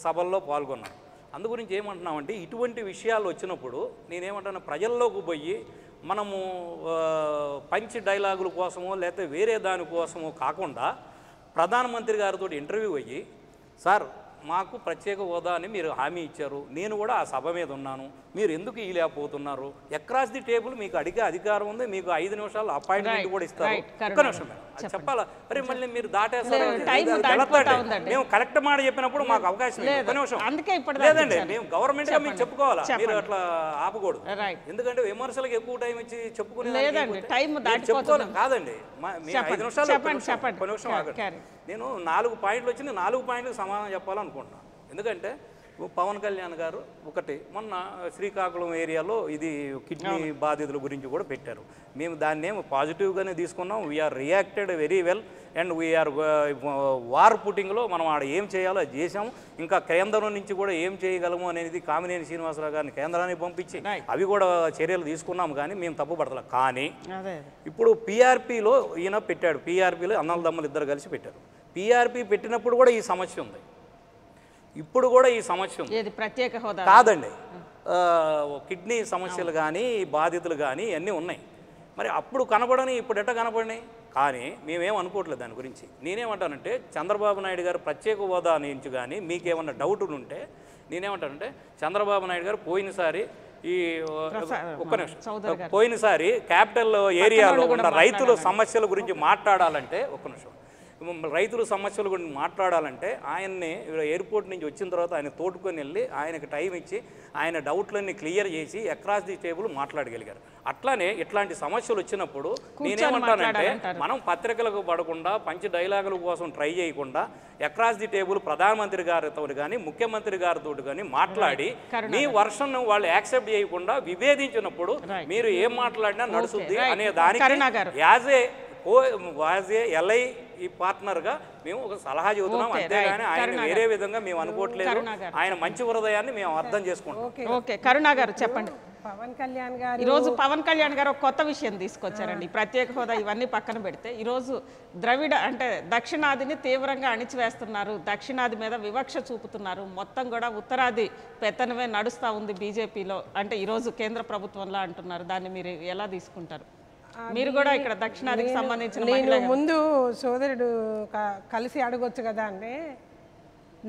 సభల్లో పాల్గొన్నారు. అందు గురించి ఏమంటున్నామంటే ఇటువంటి విషయాలు వచ్చినప్పుడు నేనేమంటున్నా ప్రజల్లోకి పోయి మనము పంచ్ డైలాగుల కోసమో లేకపోతే వేరే దానికోసమో కాకుండా ప్రధానమంత్రి గారితో ఇంటర్వ్యూ అయ్యి సార్ మాకు ప్రత్యేక హోదా అని మీరు హామీ ఇచ్చారు, నేను కూడా ఆ సభ మీద ఉన్నాను, మీరు ఎందుకు లేకపోతున్నారు, అక్రాస్ ది టేబుల్ మీకు అడిగే అధికారం ఉంది, మీకు 5 నిమిషాలు అపాయింట్మెంట్ కూడా ఇస్తారు. ఒక్క నిమిషం చెప్పాలా? మరి మళ్ళీ మీరు దాటేస్తారు. మేము కరెక్ట్ మాట చెప్పినప్పుడు మాకు అవకాశం ఒక్క నిమిషం లేదండి. మేము గవర్నమెంట్ గా మీకు చెప్పుకోవాలా, మీరు అట్లా ఆపకూడదు. ఎందుకంటే విమర్శలకు ఎక్కువ టైం ఇచ్చి చెప్పుకునే చెప్పుకోవాలి కాదండి. 5 నిమిషాలు ఒక్క నిమిషం ఆగండి. నేను 4 పాయింట్లు వచ్చింది, 4 పాయింట్లకు సమాధానం చెప్పాలనుకుంటున్నాను. ఎందుకంటే పవన్ కళ్యాణ్ గారు ఒకటి మొన్న శ్రీకాకుళం ఏరియాలో ఇది కిడ్నీ బాధితుల గురించి కూడా పెట్టారు. మేము దాన్ని ఏమో పాజిటివ్గానే తీసుకున్నాం. We are reacted very well and we are war పుటింగ్లో మనం ఆడ ఏం చేయాలో అది చేసాము. ఇంకా కేంద్రం నుంచి కూడా ఏం చేయగలము అనేది కామినేని శ్రీనివాసరావు గారిని కేంద్రానికి పంపించి అవి కూడా చర్యలు తీసుకున్నాము. కానీ మేము తప్పుపడతాం. కానీ ఇప్పుడు పీఆర్పీలో ఈయన పెట్టాడు, పీఆర్పీలో అన్నదమ్ములు ఇద్దరు కలిసి పెట్టారు. పీఆర్పీ పెట్టినప్పుడు కూడా ఈ సమస్య ఉంది, ఇప్పుడు కూడా ఈ సమస్య ఉంది. ప్రత్యేక హోదా కాదండి, కిడ్నీ సమస్యలు కానీ బాధితులు కానీ అన్నీ ఉన్నాయి. మరి అప్పుడు కనపడని ఇప్పుడు ఎట్ట కనపడినాయి? కానీ మేమేం అనుకోవట్లేదు దాని గురించి. నేనేమంటానంటే చంద్రబాబు నాయుడు గారు ప్రత్యేక హోదా నుంచి కానీ మీకేమన్నా డౌట్లు ఉంటే నేనేమంటానంటే చంద్రబాబు నాయుడు గారు పోయినసారి పోయినసారి క్యాపిటల్ ఏరియాలో ఉన్న రైతుల సమస్యల గురించి మాట్లాడాలంటే ఒక్క నిమిషం రైతుల సమస్యల గురించి మాట్లాడాలంటే ఆయన్ని ఎయిర్పోర్ట్ నుంచి వచ్చిన తర్వాత ఆయన తోడుకొని వెళ్ళి ఆయనకు టైం ఇచ్చి ఆయన డౌట్లన్నీ క్లియర్ చేసి అక్రాస్ ది టేబుల్ మాట్లాడగలిగారు. అట్లానే ఇట్లాంటి సమస్యలు వచ్చినప్పుడు నేనేమంటానంటే మనం పత్రికలకు పడకుండా పంచ్ డైలాగుల కోసం ట్రై చేయకుండా అక్రాస్ ది టేబుల్ ప్రధానమంత్రి గారితో కానీ ముఖ్యమంత్రి గారితో కానీ మాట్లాడి మీ వర్షన్ వాళ్ళు యాక్సెప్ట్ చేయకుండా విభేదించినప్పుడు మీరు ఏం మాట్లాడినా నడుస్తుంది అనే దానికి యాజ్ ఏ యాజ్ ఏ ఎల్ఐ ఈ పార్ట్నర్గా మేము ఒక సలహా చెబుతున్నాం, అంతేగాని ఆయన వేరే విధంగా మేము అనుకోవట్లేదు. ఆయన మంచి హృదయాన్ని మేము అర్థం చేసుకుంటాం. ఓకే, కరుణా గారు చెప్పండి. పవన్ కళ్యాణ్ గారు ఈరోజు పవన్ కళ్యాణ్ గారు ఒక కొత్త విషయం తీసుకొచ్చారండి. ప్రత్యేక హోదా ఇవన్నీ పక్కన పెడితే ఈరోజు ద్రవిడ అంటే దక్షిణాదిని తీవ్రంగా అణిచివేస్తున్నారు, దక్షిణాది మీద వివక్ష చూపుతున్నారు, మొత్తం కూడా ఉత్తరాది పెత్తనమే నడుస్తూ ఉంది బీజేపీలో అంటే ఈరోజు కేంద్ర ప్రభుత్వంలో అంటున్నారు. దాన్ని మీరు ఎలా తీసుకుంటారు? మీరు కూడా ఇక్కడ దక్షిణాదికి సంబంధించిన నేను ముందు సోదరుడు కలిసి అడగొచ్చు కదా అంటే,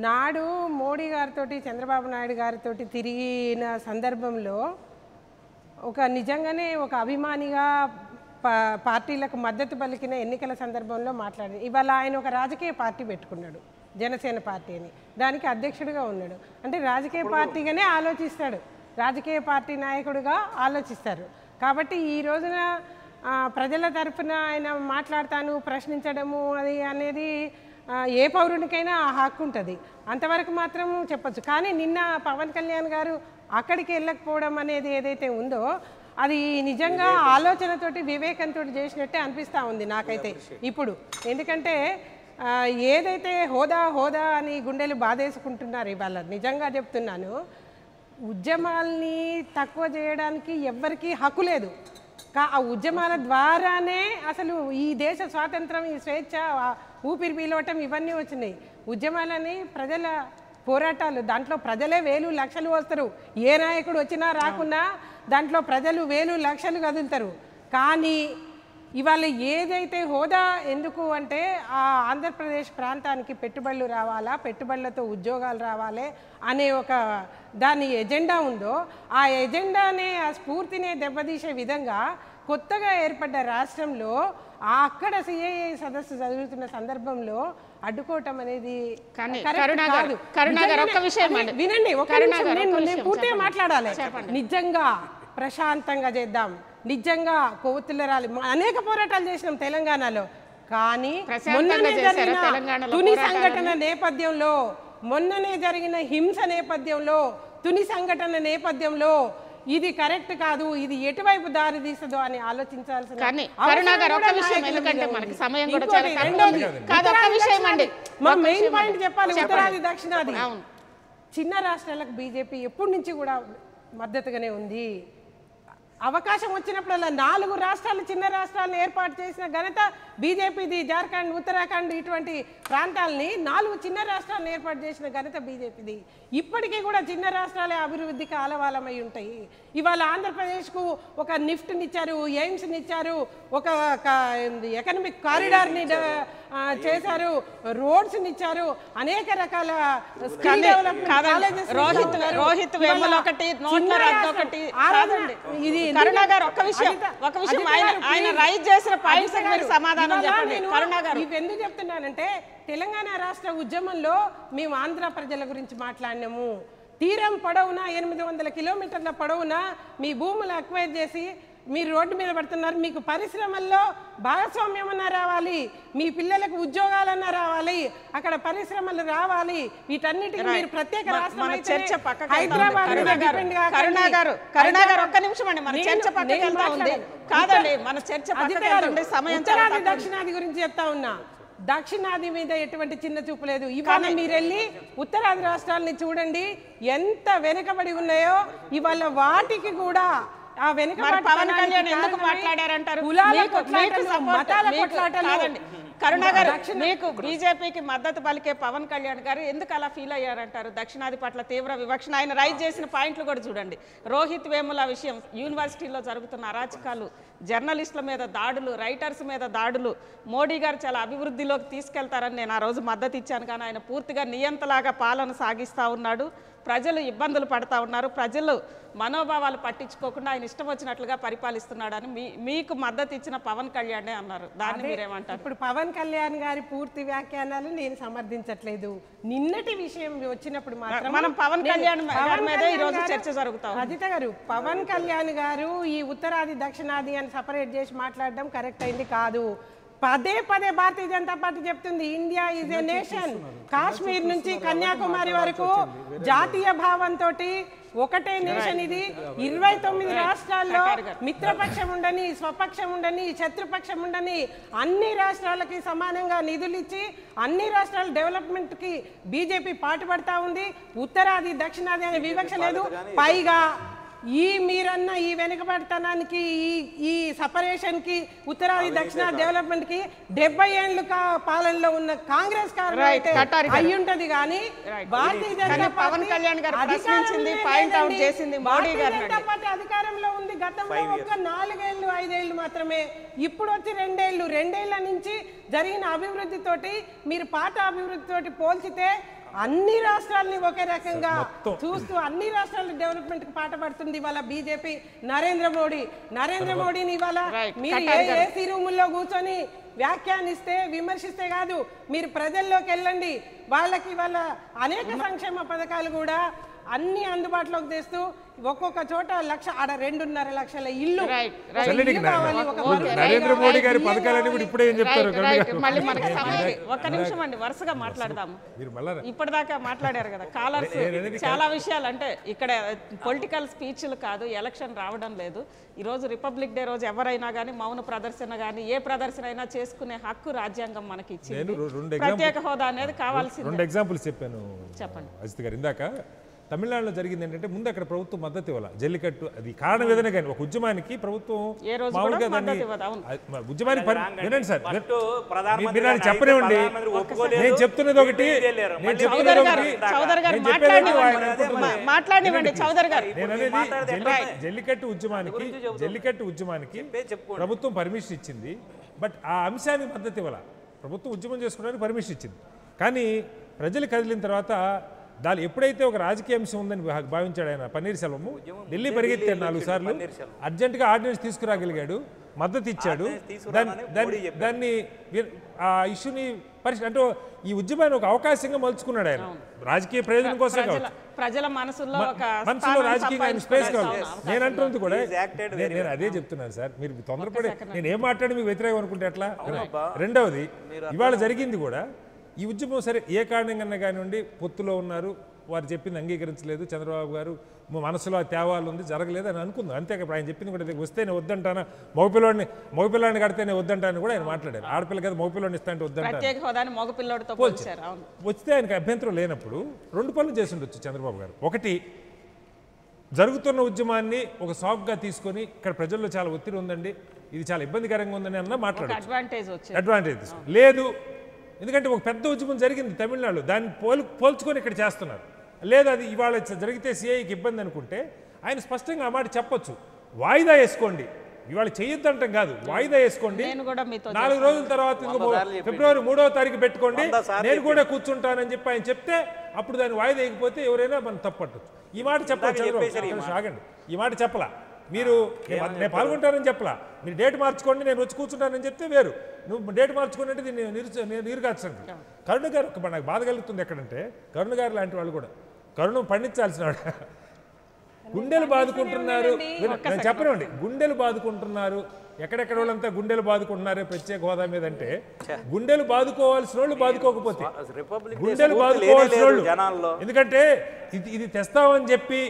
నాడు మోడీ గారితో చంద్రబాబు నాయుడు గారితో తిరిగిన సందర్భంలో ఒక నిజంగానే ఒక అభిమానిగా పార్టీలకు మద్దతు పలికిన ఎన్నికల సందర్భంలో మాట్లాడారు. ఇవాళ ఆయన ఒక రాజకీయ పార్టీ పెట్టుకున్నాడు, జనసేన పార్టీ అని. దానికి అధ్యక్షుడిగా ఉన్నాడు. అంటే రాజకీయ పార్టీగానే ఆలోచిస్తాడు, రాజకీయ పార్టీ నాయకుడిగా ఆలోచిస్తారు. కాబట్టి ఈ రోజున ప్రజల తరఫున ఆయన మాట్లాడతాను, ప్రశ్నించడము అది అనేది ఏ పౌరునికైనా ఆ హక్కు ఉంటుంది, అంతవరకు మాత్రం చెప్పచ్చు. కానీ నిన్న పవన్ కళ్యాణ్ గారు అక్కడికి వెళ్ళకపోవడం అనేది ఏదైతే ఉందో అది నిజంగా ఆలోచనతోటి వివేకంతో చేసినట్టే అనిపిస్తూ ఉంది నాకైతే ఇప్పుడు. ఎందుకంటే ఏదైతే హోదా హోదా అని గుండెలు బాధేసుకుంటున్నారు ఇవాళ, నిజంగా చెప్తున్నాను, ఉద్యమాల్ని తక్కువ చేయడానికి ఎవ్వరికీ హక్కు లేదు. ఆ ఉద్యమాల ద్వారానే అసలు ఈ దేశ స్వాతంత్రం, ఈ స్వేచ్ఛ, ఊపిరి పీలవటం ఇవన్నీ వచ్చినాయి. ఉద్యమాలని ప్రజల పోరాటాలు, దాంట్లో ప్రజలే వేలు లక్షలు వస్తారు. ఏ నాయకుడు వచ్చినా రాకున్నా దాంట్లో ప్రజలు వేలు లక్షలు కదులుతారు. కానీ ఇవాళ ఏదైతే హోదా ఎందుకు అంటే ఆ ఆంధ్రప్రదేశ్ ప్రాంతానికి పెట్టుబడులు రావాలా, పెట్టుబడులతో ఉద్యోగాలు రావాలి అనే ఒక దాని ఎజెండా ఉందో, ఆ ఎజెండానే ఆ స్ఫూర్తినే దెబ్బతీసే విధంగా కొత్తగా ఏర్పడ్డ రాష్ట్రంలో అక్కడ సిఐఏ సదస్సు జరుగుతున్న సందర్భంలో అడ్డుకోవటం అనేది వినండి, పూర్తిగా మాట్లాడాలి. నిజంగా ప్రశాంతంగా చేద్దాం, నిజంగా కొవ్వొత్తుల ర్యాలీ అనేక పోరాటాలు చేసినాం తెలంగాణలో. కానీ మొన్ననే జరిగిన తుని సంఘటన నేపథ్యంలో, మొన్ననే జరిగిన హింస నేపథ్యంలో, తుని సంఘటన నేపథ్యంలో ఇది కరెక్ట్ కాదు, ఇది ఎటువైపు దారి తీస్తుందో అని ఆలోచించాల్సిన మెయిన్ పాయింట్ చెప్పాలి. ఉత్తరాది దక్షిణాది చిన్న రాష్ట్రాలకు బీజేపీ ఎప్పటి నుంచి కూడా మద్దతుగానే ఉంది. అవకాశం వచ్చినప్పుడల్లా 4 రాష్ట్రాలు, చిన్న రాష్ట్రాలను ఏర్పాటు చేసిన ఘనత బీజేపీది. జార్ఖండ్, ఉత్తరాఖండ్ ఇటువంటి ప్రాంతాలని 4 చిన్న రాష్ట్రాలను ఏర్పాటు చేసిన ఘనత బీజేపీది. ఇప్పటికీ కూడా చిన్న రాష్ట్రాలే అభివృద్ధికి ఆలవాలమై ఉంటాయి. ఇవాళ ఆంధ్రప్రదేశ్కు ఒక నిఫ్ట్ని ఇచ్చారు, ఎయిమ్స్ని ఇచ్చారు, ఒక ఎకనామిక్ కారిడార్ని చేశారు, రోడ్స్ని ఇచ్చారు, అనేక రకాల ఇది ఎందుకు చెప్తున్నానంటే, తెలంగాణ రాష్ట్ర ఉద్యమంలో మేము ఆంధ్ర ప్రజల గురించి మాట్లాడినాము. తీరం పొడవునా 800 కిలోమీటర్ల పొడవునా మీ భూములు అక్వైర్ చేసి మీరు రోడ్డు మీద పడుతున్నారు. మీకు పరిశ్రమల్లో భాగస్వామ్యం అన్నా రావాలి, మీ పిల్లలకు ఉద్యోగాలన్నా రావాలి, అక్కడ పరిశ్రమలు రావాలి. వీటన్నిటికీ మీరు ప్రత్యేక రాష్ట్రం దక్షిణాది గురించి చెప్తా ఉన్నా. దక్షిణాది మీద ఎటువంటి చిన్న చూపు లేదు. ఇవాళ మీరు వెళ్ళి ఉత్తరాది రాష్ట్రాలని చూడండి ఎంత వెనుకబడి ఉన్నాయో. ఇవాళ వాటికి కూడా ఆ వెనుకబడి పవన్ కళ్యాణ్ ఎందుకు మాట్లాడారంటారు? కరుణ గారు, మీకు బీజేపీకి మద్దతు పలికే పవన్ కళ్యాణ్ గారు ఎందుకు అలా ఫీల్ అయ్యారంటారు? దక్షిణాది పట్ల తీవ్ర వివక్షణ. ఆయన రైజ్ చేసిన పాయింట్లు కూడా చూడండి. రోహిత్ వేముల విషయం, యూనివర్సిటీలో జరుగుతున్న అరాచకాలు, జర్నలిస్టుల మీద దాడులు, రైటర్స్ మీద దాడులు, మోడీ గారు చాలా అభివృద్ధిలోకి తీసుకెళ్తారని నేను ఆ రోజు మద్దతు ఇచ్చాను. కానీ ఆయన పూర్తిగా నియంతలాగా పాలన సాగిస్తూ ఉన్నాడు. ప్రజలు ఇబ్బందులు పడతా ఉన్నారు. ప్రజలు మనోభావాలు పట్టించుకోకుండా ఆయన ఇష్టం వచ్చినట్లుగా పరిపాలిస్తున్నాడని మీకు మద్దతు ఇచ్చిన పవన్ కళ్యాణే అన్నారు. దాన్ని మీరేమంటారు? ఇప్పుడు పవన్ కళ్యాణ్ గారి పూర్తి వ్యాఖ్యానాలు నేను సమర్థించట్లేదు. నిన్నటి విషయం వచ్చినప్పుడు మాత్రం మనం పవన్ కళ్యాణ్ మీద ఈ రోజు చర్చ జరుగుతాం. రజిత గారు, పవన్ కళ్యాణ్ గారు ఈ ఉత్తరాది దక్షిణాది అని సపరేట్ చేసి మాట్లాడడం కరెక్ట్ అయింది కాదు. పదే పదే భారతీయ జనతా పార్టీ చెప్తుంది India is a nation. Kashmir నుంచి కన్యాకుమారి వరకు జాతీయ భావంతో ఒకటే నేషన్ ఇది. 29 రాష్ట్రాల్లో మిత్రపక్షం ఉండని, స్వపక్షం ఉండని, శత్రుపక్షం ఉండని అన్ని రాష్ట్రాలకి సమానంగా నిధులు ఇచ్చి అన్ని రాష్ట్రాల డెవలప్మెంట్కి బీజేపీ పాటుపడతా ఉంది. ఉత్తరాది దక్షిణాది అనే వివక్ష లేదు. పైగా మీరన్న ఈ వెనుకబడతనానికి ఈ సపరేషన్కి ఉత్తరాది దక్షిణ డెవలప్మెంట్కి 70 ఏళ్ళు పాలనలో ఉన్న కాంగ్రెస్ అయి ఉంటది. కానీ భారతీయ జనతా పవన్ కళ్యాణ్ గారు ప్రశ్నించింది, పాయింట్ అవుట్ చేసింది మోడీ గారు. జనతా పార్టీ అధికారంలో ఉంది. గతంలో ఒక 4 ఏళ్ళు 5 ఏళ్ళు మాత్రమే. ఇప్పుడు వచ్చి 2 ఏళ్ళు. 2 ఏళ్ల నుంచి జరిగిన అభివృద్ధితోటి మీరు పాత అభివృద్ధితోటి పోల్చితే అన్ని రాష్ట్రాలని ఒకే రకంగా చూస్తూ అన్ని రాష్ట్రాల డెవలప్మెంట్ కి పాటుపడుతుంది ఇవాళ బీజేపీ. నరేంద్ర మోడీని ఇవాళ మీరు ఏసీ రూముల్లో కూర్చొని వ్యాఖ్యానిస్తే విమర్శిస్తే కాదు, మీరు ప్రజల్లోకి వెళ్ళండి. వాళ్ళకి వాళ్ళ అనేక సంక్షేమ పథకాలు కూడా అన్ని అందుబాటులోకి తెస్తూ ఒక్కొక్క చోట 1,00,000 ఆడ 2.5 లక్షల ఇల్లు. నరేంద్ర మోడీ గారి పథకాలన్నీ కూడా ఇప్పుడే ఏం చెప్తారు? మళ్ళీ మనకి ఒక్క నిమిషం అండి, వరుసగా మాట్లాడదాము. ఇప్పటిదాకా మాట్లాడారు కదా కాలర్స్, చాలా విషయాలు. అంటే ఇక్కడ పొలిటికల్ స్పీచ్లు కాదు, ఎలక్షన్ రావడం లేదు. ఈరోజు రిపబ్లిక్ డే రోజు ఎవరైనా కానీ మౌన ప్రదర్శన కానీ ఏ ప్రదర్శన అయినా చేసుకునే హక్కు రాజ్యాంగం మనకి ఇచ్చింది. ప్రత్యేక హోదా అనేది కావాల్సింది. 2 ఎగ్జాంపుల్స్ చెప్పాను. చెప్పండి అజిత్ గారు. ఇందాక తమిళనాడులో జరిగింది ఏంటంటే ముందు అక్కడ ప్రభుత్వం మద్దతు ఇవ్వాలి జల్లికట్టు. అది కారణం ఏదైనా కానీ ఒక ఉద్యమానికి ప్రభుత్వం మామూలుగా దాన్ని ఉద్యమానికి వినండి సార్, మీరు నన్ను చెప్పనివ్వండి. నేను చెప్తున్నది ఒకటి, జల్లికట్టు ఉద్యమానికి ప్రభుత్వం పర్మిషన్ ఇచ్చింది. బట్ ఆ అంశానికి మద్దతు ఇవ్వాలి. ప్రభుత్వం ఉద్యమం చేసుకోవడానికి పర్మిషన్ ఇచ్చింది. కానీ ప్రజలు కదిలిన తర్వాత దాని ఎప్పుడైతే ఒక రాజకీయ అంశం ఉందని భావించాడు ఆయన పన్నీర్ సెల్వము, ఢిల్లీ పరిగెత్తాడు 4 సార్లు, అర్జెంటుగా ఆర్డినెన్స్ తీసుకురాగలిగాడు, మద్దతు ఇచ్చాడు. దాన్ని ఆ ఇష్యూని అంటే ఈ ఉద్యమాన్ని ఒక అవకాశంగా మలుచుకున్నాడు ఆయన. రాజకీయ ప్రయోజనం కోసం కావచ్చు, ప్రజల మనసులో రాజకీయంగా ఆయన స్పేస్ కావాలి. నేను అంటున్నది కూడా నేను అదే చెప్తున్నాను సార్. మీరు తొందరపడి నేను ఏం మాట్లాడి మీకు వ్యతిరేకం అనుకుంటే ఎట్లా? రెండవది, ఇవాళ జరిగింది కూడా ఈ ఉద్యమం సరే ఏ కారణంగా కానివ్వండి, పొత్తులో ఉన్నారు, వారు చెప్పింది అంగీకరించలేదు, చంద్రబాబు గారు మనసులో తేవాలు ఉంది, జరగలేదు అని అనుకుందాం. అంతేకాదు ఆయన చెప్పింది కూడా వస్తేనే వద్దంటానా, మగపిల్లాడిని కడితేనే వద్దంటాను కూడా ఆయన మాట్లాడారు. ఆడపిల్ల కదా మగపిల్లాడిని ఇస్తా అంటే వద్దంటాను. వస్తే ఆయనకు అభ్యంతరం లేనప్పుడు 2 పనులు చేసి ఉండొచ్చు చంద్రబాబు గారు. ఒకటి, జరుగుతున్న ఉద్యమాన్ని ఒక సాఫ్ట్గా తీసుకొని ఇక్కడ ప్రజల్లో చాలా ఒత్తిడి ఉందండి, ఇది చాలా ఇబ్బందికరంగా ఉందని అన్న మాట్లాడారు. అడ్వాంటేజ్ లేదు, ఎందుకంటే ఒక పెద్ద ఉద్యమం జరిగింది తమిళనాడు, దాన్ని పోల్చుకొని ఇక్కడ చేస్తున్నారు. లేదు అది ఇవాళ జరిగితే సిఐకి ఇబ్బంది అనుకుంటే ఆయన స్పష్టంగా ఆ మాట చెప్పొచ్చు. వాయిదా వేసుకోండి, ఇవాళ చేయొద్దంటాం కాదు, వాయిదా వేసుకోండి, 4 రోజుల తర్వాత ఫిబ్రవరి 3వ తారీఖు పెట్టుకోండి, నేను కూడా కూర్చుంటానని చెప్పి ఆయన చెప్తే అప్పుడు దాన్ని వాయిదా వేయకపోతే ఎవరైనా మనం తప్పట్టచ్చు. ఈ మాట చెప్పాలి. ఆగండి, ఈ మాట చెప్పలా. మీరు నేను పాల్గొంటానని చెప్పలా, మీరు డేట్ మార్చుకోండి నేను వచ్చి కూర్చుంటానని చెప్తే వేరు. నువ్వు డేట్ మార్చుకోండి అంటే నేను నీరుగార్చండి. కరుణ గారు నాకు బాధ కలుగుతుంది ఎక్కడంటే, కరుణ గారు లాంటి వాళ్ళు కూడా కరుణ పండించాల్సిన వాడు. గుండెలు బాదుకుంటున్నారు, నేను చెప్పనివ్వండి, గుండెలు బాదుకుంటున్నారు. ఎక్కడెక్కడ వాళ్ళంతా గుండెలు బాదుకుంటున్నారే ప్రత్యేక హోదా మీద అంటే, గుండెలు బాదుకోవాల్సిన వాళ్ళు బాదుకోకపోతే గుండెలు బాదుకోవాల్సిన వాళ్ళు, ఎందుకంటే ఇది తెస్తామని చెప్పి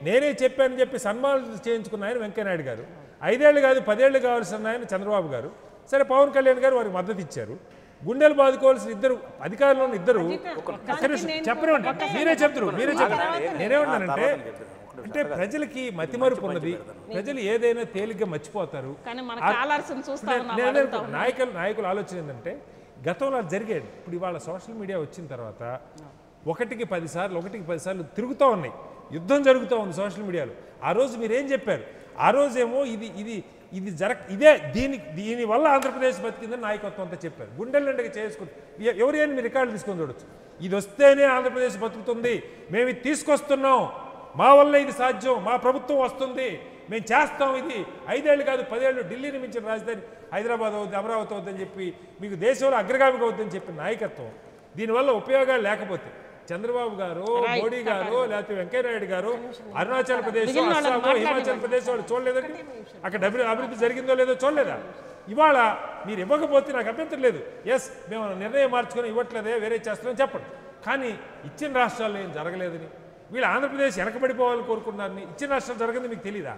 నేనే చెప్పానని చెప్పి సన్మానాలు చేయించుకున్న ఆయన వెంకయ్యనాయుడు గారు, 5 ఏళ్ళు కాదు 10 ఏళ్ళు కావాల్సిన ఆయన చంద్రబాబు గారు, సరే పవన్ కళ్యాణ్ గారు వారికి మద్దతు ఇచ్చారు. గుండెలు బాదుకోవాల్సిన ఇద్దరు అధికారులు ఇద్దరు చెప్పనివ్వండి, మీరే చెప్తారు. నేనేమన్నానంటే అంటే ప్రజలకి మతిమరుపు ఉన్నది, ప్రజలు ఏదైనా తేలిగ్గా మర్చిపోతారు. నాయకుల ఆలోచన ఏంటంటే గతంలో జరిగేది, ఇప్పుడు ఇవాళ సోషల్ మీడియా వచ్చిన తర్వాత 1కి 10 సార్లు తిరుగుతూ ఉన్నాయి, యుద్ధం జరుగుతూ ఉంది సోషల్ మీడియాలో. ఆ రోజు మీరేం చెప్పారు? ఆ రోజేమో ఇదే దీనివల్ల ఆంధ్రప్రదేశ్ బతికిందని నాయకత్వం అంతా చెప్పారు. గుండెల నిండుగా చేసుకుని ఎవరైనా మీ రికార్డు తీసుకొని చూడొచ్చు. ఇది వస్తేనే ఆంధ్రప్రదేశ్ బతుకుతుంది, మేము ఇది తీసుకొస్తున్నాం, మా వల్ల ఇది సాధ్యం, మా ప్రభుత్వం వస్తుంది, మేము చేస్తాం, ఇది 5 ఏళ్ళు కాదు 10 ఏళ్ళు ఢిల్లీని మించిన రాజధాని హైదరాబాద్ అవుద్ది, అమరావతి అవుద్దని చెప్పి మీకు దేశంలో అగ్రగామిగా అవుద్దని చెప్పిన నాయకత్వం, దీనివల్ల ఉపయోగాలు లేకపోతే చంద్రబాబు గారు, మోడీ గారు, లేకపోతే వెంకయ్యనాయుడు గారు అరుణాచల్ ప్రదేశ్, అస్సాము, హిమాచల్ ప్రదేశ్ వాళ్ళు చూడలేదండి? అక్కడ అభివృద్ధి జరిగిందో లేదో చూడలేదా? ఇవాళ మీరు ఇవ్వకపోతే నాకు అభ్యంతరం లేదు, ఎస్ మేము నిర్ణయం మార్చుకొని ఇవ్వట్లేదే వేరే చేస్తున్నామని చెప్పండి. కానీ ఇచ్చిన రాష్ట్రాల్లో ఏం జరగలేదని, వీళ్ళు ఆంధ్రప్రదేశ్ వెనకబడిపోవాలని కోరుకున్నారని, ఇచ్చిన రాష్ట్రం జరగదు మీకు తెలీదా?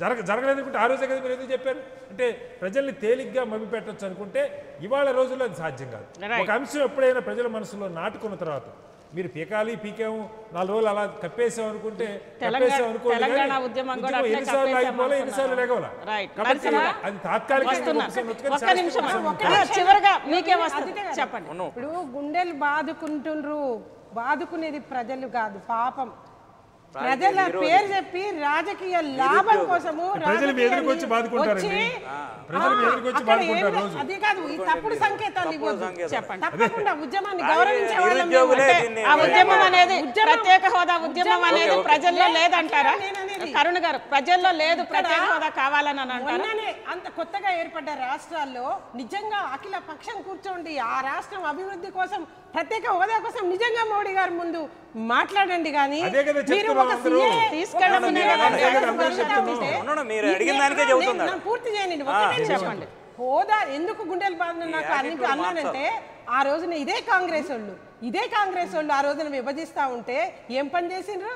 జరగలేదనుకుంటే ఆ రోజే కదా మీరు ఎందుకు చెప్పారు? అంటే ప్రజల్ని తేలిగ్గా మభ్యపెట్టొచ్చు అనుకుంటే ఇవాళ రోజుల్లో అది సాధ్యం కాదు. ఒక అంశం ఎప్పుడైనా ప్రజల మనసులో నాటుకున్న తర్వాత మీరు పీకాము 4 రోజులు అలా కప్పేసాం అనుకుంటే తెలంగాణ ఉద్యమం కూడా అట్లే ఎన్నిసార్లు ఆగిపోలే, ఎన్నిసార్లు లేగవలా. కాబట్టి అది తాత్కాలికంగా చివరిగా మీకే వస్తుంది చెప్పండి. ఇప్పుడు గుండెలు బాదుకునేది ప్రజలు కాదు, పాపం. ప్రజల పేరు చెప్పి రాజకీయ లాభం కోసము అది కాదు, ఈ తప్పుడు సంకేతాలు ఇవ్వద్దు. చెప్పండి. తప్పకుండా ఉద్యమాన్ని గౌరవించే వాళ్ళం. ఆ ఉద్యమం అనేది ప్రత్యేక హోదా ఉద్యమం అనేది ప్రజల్లో లేదంటారా కరుణ గారు? ప్రజల్లో లేదు, ప్రత్యేక హోదా కావాలని అంటారు. అంత కొత్తగా ఏర్పడ్డ రాష్ట్రాల్లో నిజంగా అఖిల పక్షం కూర్చోండి, ఆ రాష్ట్రం అభివృద్ధి కోసం, ప్రత్యేక హోదా కోసం నిజంగా మోడీ గారు ముందు మాట్లాడండి. కానీ మీరు పూర్తి చేయండి. చెప్పండి. హోదా ఎందుకు గుండెలు బాధ నాకు అన్నానంటే, ఆ రోజున ఇదే కాంగ్రెస్ వాళ్ళు ఆ రోజున విభజిస్తా ఉంటే ఏం పని చేసిండ్రు?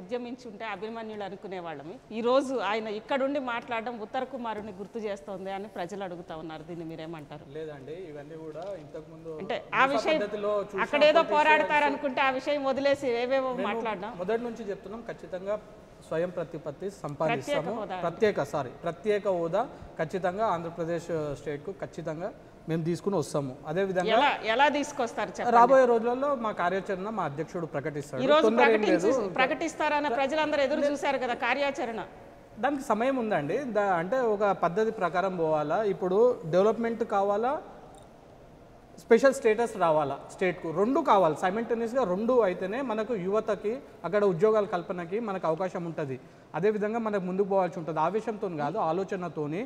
ఉద్యమించుంటే అభిమన్యులు అనుకునే వాళ్ళమి. ఈ రోజు ఆయన ఇక్కడుండి మాట్లాడడం ఉత్తర కుమారుని గుర్తు చేస్తోంది అని ప్రజలు అడుగుతా ఉన్నారు. దీన్ని మీరేమంటారు? లేదండి, ఇవన్నీ కూడా ఇంతకు ముందు అంటే ఆ విషయం అక్కడేదో పోరాడతారనుకుంటే ఆ విషయం వదిలేసి ఏవేవో మాట్లాడడం. మొదటి నుంచి చెప్తున్నాం, ఖచ్చితంగా స్వయం ప్రతిపత్తి సంపాదిస్తాము. ప్రత్యేక హోదా ఖచ్చితంగా ఆంధ్రప్రదేశ్ స్టేట్కు ఖచ్చితంగా మేము తీసుకుని వస్తాము. అదే విధంగా ఎలా తీసుకొస్తారు? రాబోయే రోజులలో మా కార్యాచరణ మా అధ్యక్షుడు ప్రకటిస్తారన్న ప్రజలందరూ ఎదురు చూశారు కదా కార్యాచరణ. దానికి సమయం ఉందండి. అంటే ఒక పద్ధతి ప్రకారం పోవాలా. ఇప్పుడు డెవలప్మెంట్ కావాలా, స్పెషల్ స్టేటస్ రావాలా, స్టేట్కు రెండు కావాలి సైమల్టేనియస్గా. రెండు అయితేనే మనకు యువతకి అక్కడ ఉద్యోగాల కల్పనకి మనకు అవకాశం ఉంటుంది. అదేవిధంగా మనకు ముందుకు పోవాల్సి ఉంటుంది. ఆవేశంతో కాదు, ఆలోచనతోని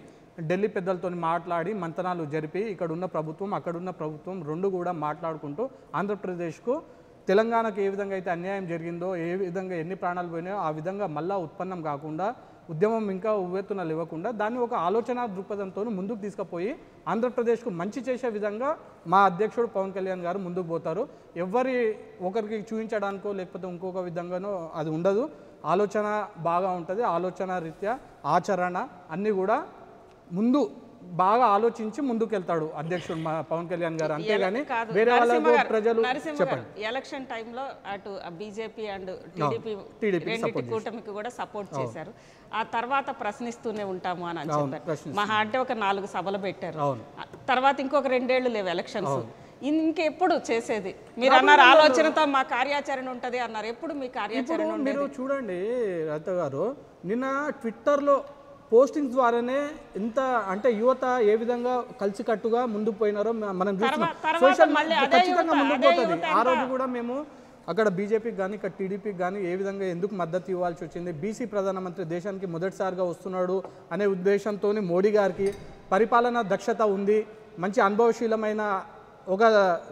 ఢిల్లీ పెద్దలతో మాట్లాడి మంతనాలు జరిపి ఇక్కడున్న ప్రభుత్వం అక్కడున్న ప్రభుత్వం రెండు కూడా మాట్లాడుకుంటూ ఆంధ్రప్రదేశ్కు తెలంగాణకు ఏ విధంగా అయితే అన్యాయం జరిగిందో, ఏ విధంగా ఎన్ని ప్రాణాలు పోయినాయో ఆ విధంగా మళ్ళా ఉత్పన్నం కాకుండా, ఉద్యమం ఇంకా ఉవ్వెత్తునలు ఇవ్వకుండా దాన్ని ఒక ఆలోచన దృక్పథంతో ముందుకు తీసుకుపోయి ఆంధ్రప్రదేశ్కు మంచి చేసే విధంగా మా అధ్యక్షుడు పవన్ కళ్యాణ్ గారు ముందుకు పోతారు. ఒకరికి చూపించడానికో లేకపోతే ఇంకొక విధంగానో అది ఉండదు. ఆలోచన బాగా ఉంటుంది. ఆలోచన రీత్యా ఆచరణ అన్నీ కూడా ముందు బాగా ఆలోచించి ముందుకు వెళ్తాడు అధ్యక్షుడు పవన్ కళ్యాణ్ గారు. అంతేగాని వేరే వాళ్ళకు ప్రజలు చెప్పండి. ఎలక్షన్ టైంలో అటు బీజేపీ అండ్ టీడీపీ కూటమికి కూడా సపోర్ట్ చేశారు. ఆ తర్వాత ప్రశ్నిస్తూనే ఉంటాము అని చెప్పారు. మహా అంటే ఒక 4 సభలు పెట్టారు. తర్వాత ఇంకొక 2 ఏళ్ళు లేవు ఎలక్షన్స్. ఇంకెప్పుడు చేసేది? మీరు అన్నారు ఆలోచనతో మా కార్యాచరణ ఉంటుంది అన్నారు. ఎప్పుడు మీ కార్యాచరణ? మీరు చూడండి రత గారు, నిన్న ట్విట్టర్లో పోస్టింగ్స్ ద్వారానే ఇంత అంటే యువత ఏ విధంగా కలిసికట్టుగా ముందుకు పోయినారో మనం చూస్తున్నాం. సోషల్ ఖచ్చితంగా ముందుకు పోతుంది. ఆ రోజు కూడా మేము అక్కడ బీజేపీకి కానీ ఇక్కడ టీడీపీకి కానీ ఏ విధంగా ఎందుకు మద్దతు ఇవ్వాల్సి వచ్చింది, బీసీ ప్రధానమంత్రి దేశానికి మొదటిసారిగా వస్తున్నాడు అనే ఉద్దేశంతో మోడీ గారికి పరిపాలనా దక్షత ఉంది, మంచి అనుభవశీలమైన ఒక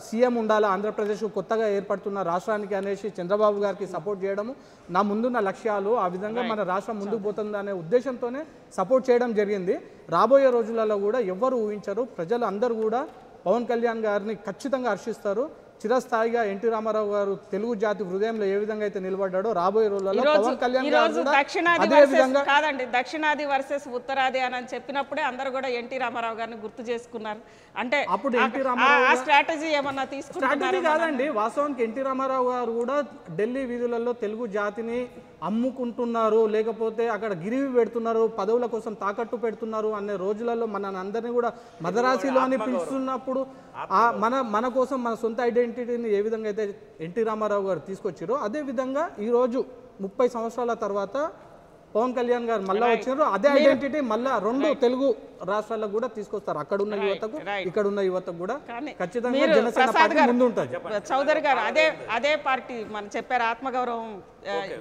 సీఎం ఉండాలి ఆంధ్రప్రదేశ్ కొత్తగా ఏర్పడుతున్న రాష్ట్రానికి అనేసి చంద్రబాబు గారికి సపోర్ట్ చేయడము నా ముందున్న లక్ష్యాలు. ఆ విధంగా మన రాష్ట్రం ముందుకు పోతుంది అనే ఉద్దేశంతోనే సపోర్ట్ చేయడం జరిగింది. రాబోయే రోజులలో కూడా ఎవ్వరు ఊహించరు. ప్రజలు అందరూ కూడా పవన్ కళ్యాణ్ గారిని ఖచ్చితంగా హర్షిస్తారు. చిరస్థాయిగా ఎన్టీ రామారావు గారు తెలుగు జాతి హృదయంలో ఏ విధంగా అయితే నిలబడ్డాడో రాబోయే రోజుల్లో పవన్ కళ్యాణ్ గారు అదే విధంగా కాదండి. దక్షిణాది వర్సెస్ ఉత్తరాది అని చెప్పినప్పుడే అందరూ కూడా ఎన్టీ రామారావు గారిని గుర్తు చేసుకున్నారు. అంటే అప్పుడు ఎన్టీ రామారావు స్ట్రాటజీ ఏమన్నా తీసుకుంటారు కాదండి. వాస్తవానికి ఎన్టీ రామారావు గారు కూడా ఢిల్లీ వీధులలో తెలుగు జాతిని అమ్ముకుంటున్నారు, లేకపోతే అక్కడ గిరివి పెడుతున్నారు, పదవుల కోసం తాకట్టు పెడుతున్నారు అనే రోజులలో మన అందరినీ కూడా మదరాసిలో అని పిలుస్తున్నప్పుడు మన కోసం మన సొంత ఐడెంటిటీని ఏ విధంగా అయితే ఎన్టీ రామారావు గారు తీసుకొచ్చారో అదే విధంగా ఈరోజు 30 సంవత్సరాల తర్వాత పవన్ కళ్యాణ్ గారు మళ్ళీ వచ్చినారు, అదే ఐడెంటిటీ మళ్ళీ 2 తెలుగు రాష్ట్రాలకు కూడా తీసుకొస్తారు. అక్కడ ఉన్న యువతకు ఇక్కడ ఉన్న యువతకు కూడా ఖచ్చితంగా జనసేన పార్టీ ముందు ఉంటుంది. చౌదరి గారు అదే పార్టీ మనం చెప్పారు, ఆత్మగౌరవం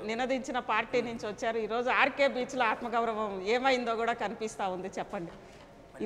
నినదించిన పార్టీ నుంచి వచ్చారు. ఈరోజు ఆర్కే బీచ్లో ఆత్మగౌరవం ఏమైందో కూడా కనిపిస్తూ ఉంది. చెప్పండి,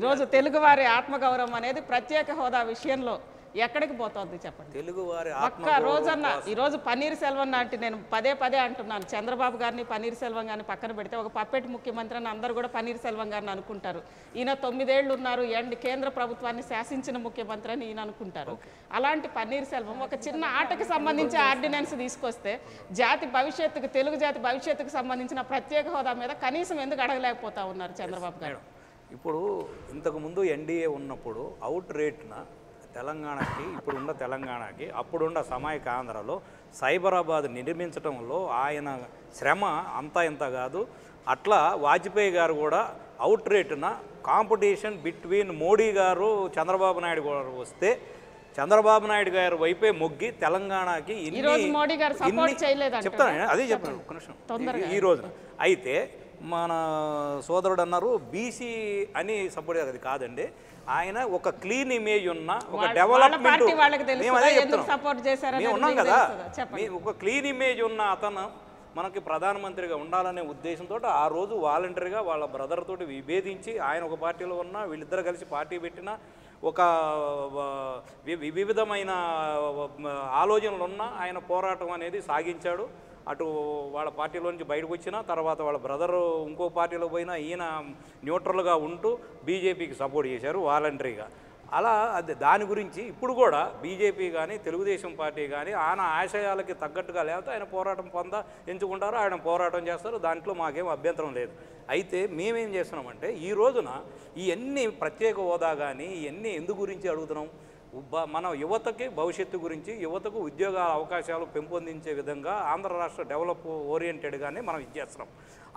ఈరోజు తెలుగువారి ఆత్మగౌరవం అనేది ప్రత్యేక హోదా విషయంలో ఎక్కడికి పోతుంది చెప్పండి. తెలుగువారి ఒక్క రోజన్నా ఈరోజు పన్నీర్ సెల్వం లాంటి, నేను పదే అంటున్నాను, చంద్రబాబు గారిని పన్నీర్ సెల్వం గారిని పక్కన పెడితే ఒక పప్పెట్ ముఖ్యమంత్రి అని అందరూ కూడా పన్నీర్ సెల్వం గారిని అనుకుంటారు. ఈయన 9 ఏళ్ళు ఉన్నారు, కేంద్ర ప్రభుత్వాన్ని శాసించిన ముఖ్యమంత్రి అని ఈయన అనుకుంటారు. అలాంటి పన్నీర్ సెల్వం ఒక చిన్న ఆటకి సంబంధించి ఆర్డినెన్స్ తీసుకొస్తే జాతి భవిష్యత్తుకు, తెలుగు జాతి భవిష్యత్తుకు సంబంధించిన ప్రత్యేక హోదా మీద కనీసం ఎందుకు అడగలేకపోతా ఉన్నారు చంద్రబాబు గారు? ఇప్పుడు ఇంతకుముందు ఎన్డీఏ ఉన్నప్పుడు అవుట్ రేట్న తెలంగాణకి, ఇప్పుడున్న తెలంగాణకి, అప్పుడున్న సమాయక ఆంధ్రలో సైబరాబాద్ నిర్మించడంలో ఆయన శ్రమ అంతా ఇంత కాదు. అట్లా వాజ్పేయి గారు కూడా అవుట్ రేట్న కాంపిటీషన్ బిట్వీన్ మోడీ గారు చంద్రబాబు నాయుడు గారు వస్తే చంద్రబాబు నాయుడు గారు వైపే మొగ్గి తెలంగాణకి చెప్తాను, అదే చెప్తాను ఒక్క నిమిషం. ఈ రోజున అయితే మన సోదరుడు అన్నారు బీసీ అని సపోర్ట్, అది కాదండి. ఆయన ఒక క్లీన్ ఇమేజ్ ఉన్న ఒక డెవలప్మెంట్, మేము అదే చెప్తున్నాం, మేము ఉన్నాం కదా, ఒక క్లీన్ ఇమేజ్ ఉన్న అతను మనకి ప్రధానమంత్రిగా ఉండాలనే ఉద్దేశంతో ఆ రోజు వాలంటరీగా వాళ్ళ బ్రదర్ తోటి విభేదించి ఆయన ఒక పార్టీలో ఉన్న, వీళ్ళిద్దరు కలిసి పార్టీ పెట్టిన, ఒక వివిధమైన ఆలోచనలు ఉన్న ఆయన పోరాటం అనేది సాగించాడు. అటు వాళ్ళ పార్టీలో నుంచి బయటకు వచ్చిన తర్వాత వాళ్ళ బ్రదరు ఇంకో పార్టీలో పోయినా ఈయన న్యూట్రల్గా ఉంటూ బీజేపీకి సపోర్ట్ చేశారు వాలంటరీగా. అలా అది దాని గురించి ఇప్పుడు కూడా బీజేపీ కానీ తెలుగుదేశం పార్టీ కానీ ఆయన ఆశయాలకి తగ్గట్టుగా లేకపోతే ఆయన పోరాటం ఎంచుకుంటారు, ఆయన పోరాటం చేస్తారు, దాంట్లో మాకేం అభ్యంతరం లేదు. అయితే మేమేం చేస్తున్నామంటే ఈ రోజున ఇవన్నీ ప్రత్యేక హోదా కానీ ఇవన్నీ ఎందు గురించి అడుగుతున్నాం, మన యువతకి భవిష్యత్తు గురించి, యువతకు ఉద్యోగ అవకాశాలు పెంపొందించే విధంగా ఆంధ్ర రాష్ట్ర డెవలప్ ఓరియంటెడ్గానే మనం ఇచ్చేస్తున్నాం.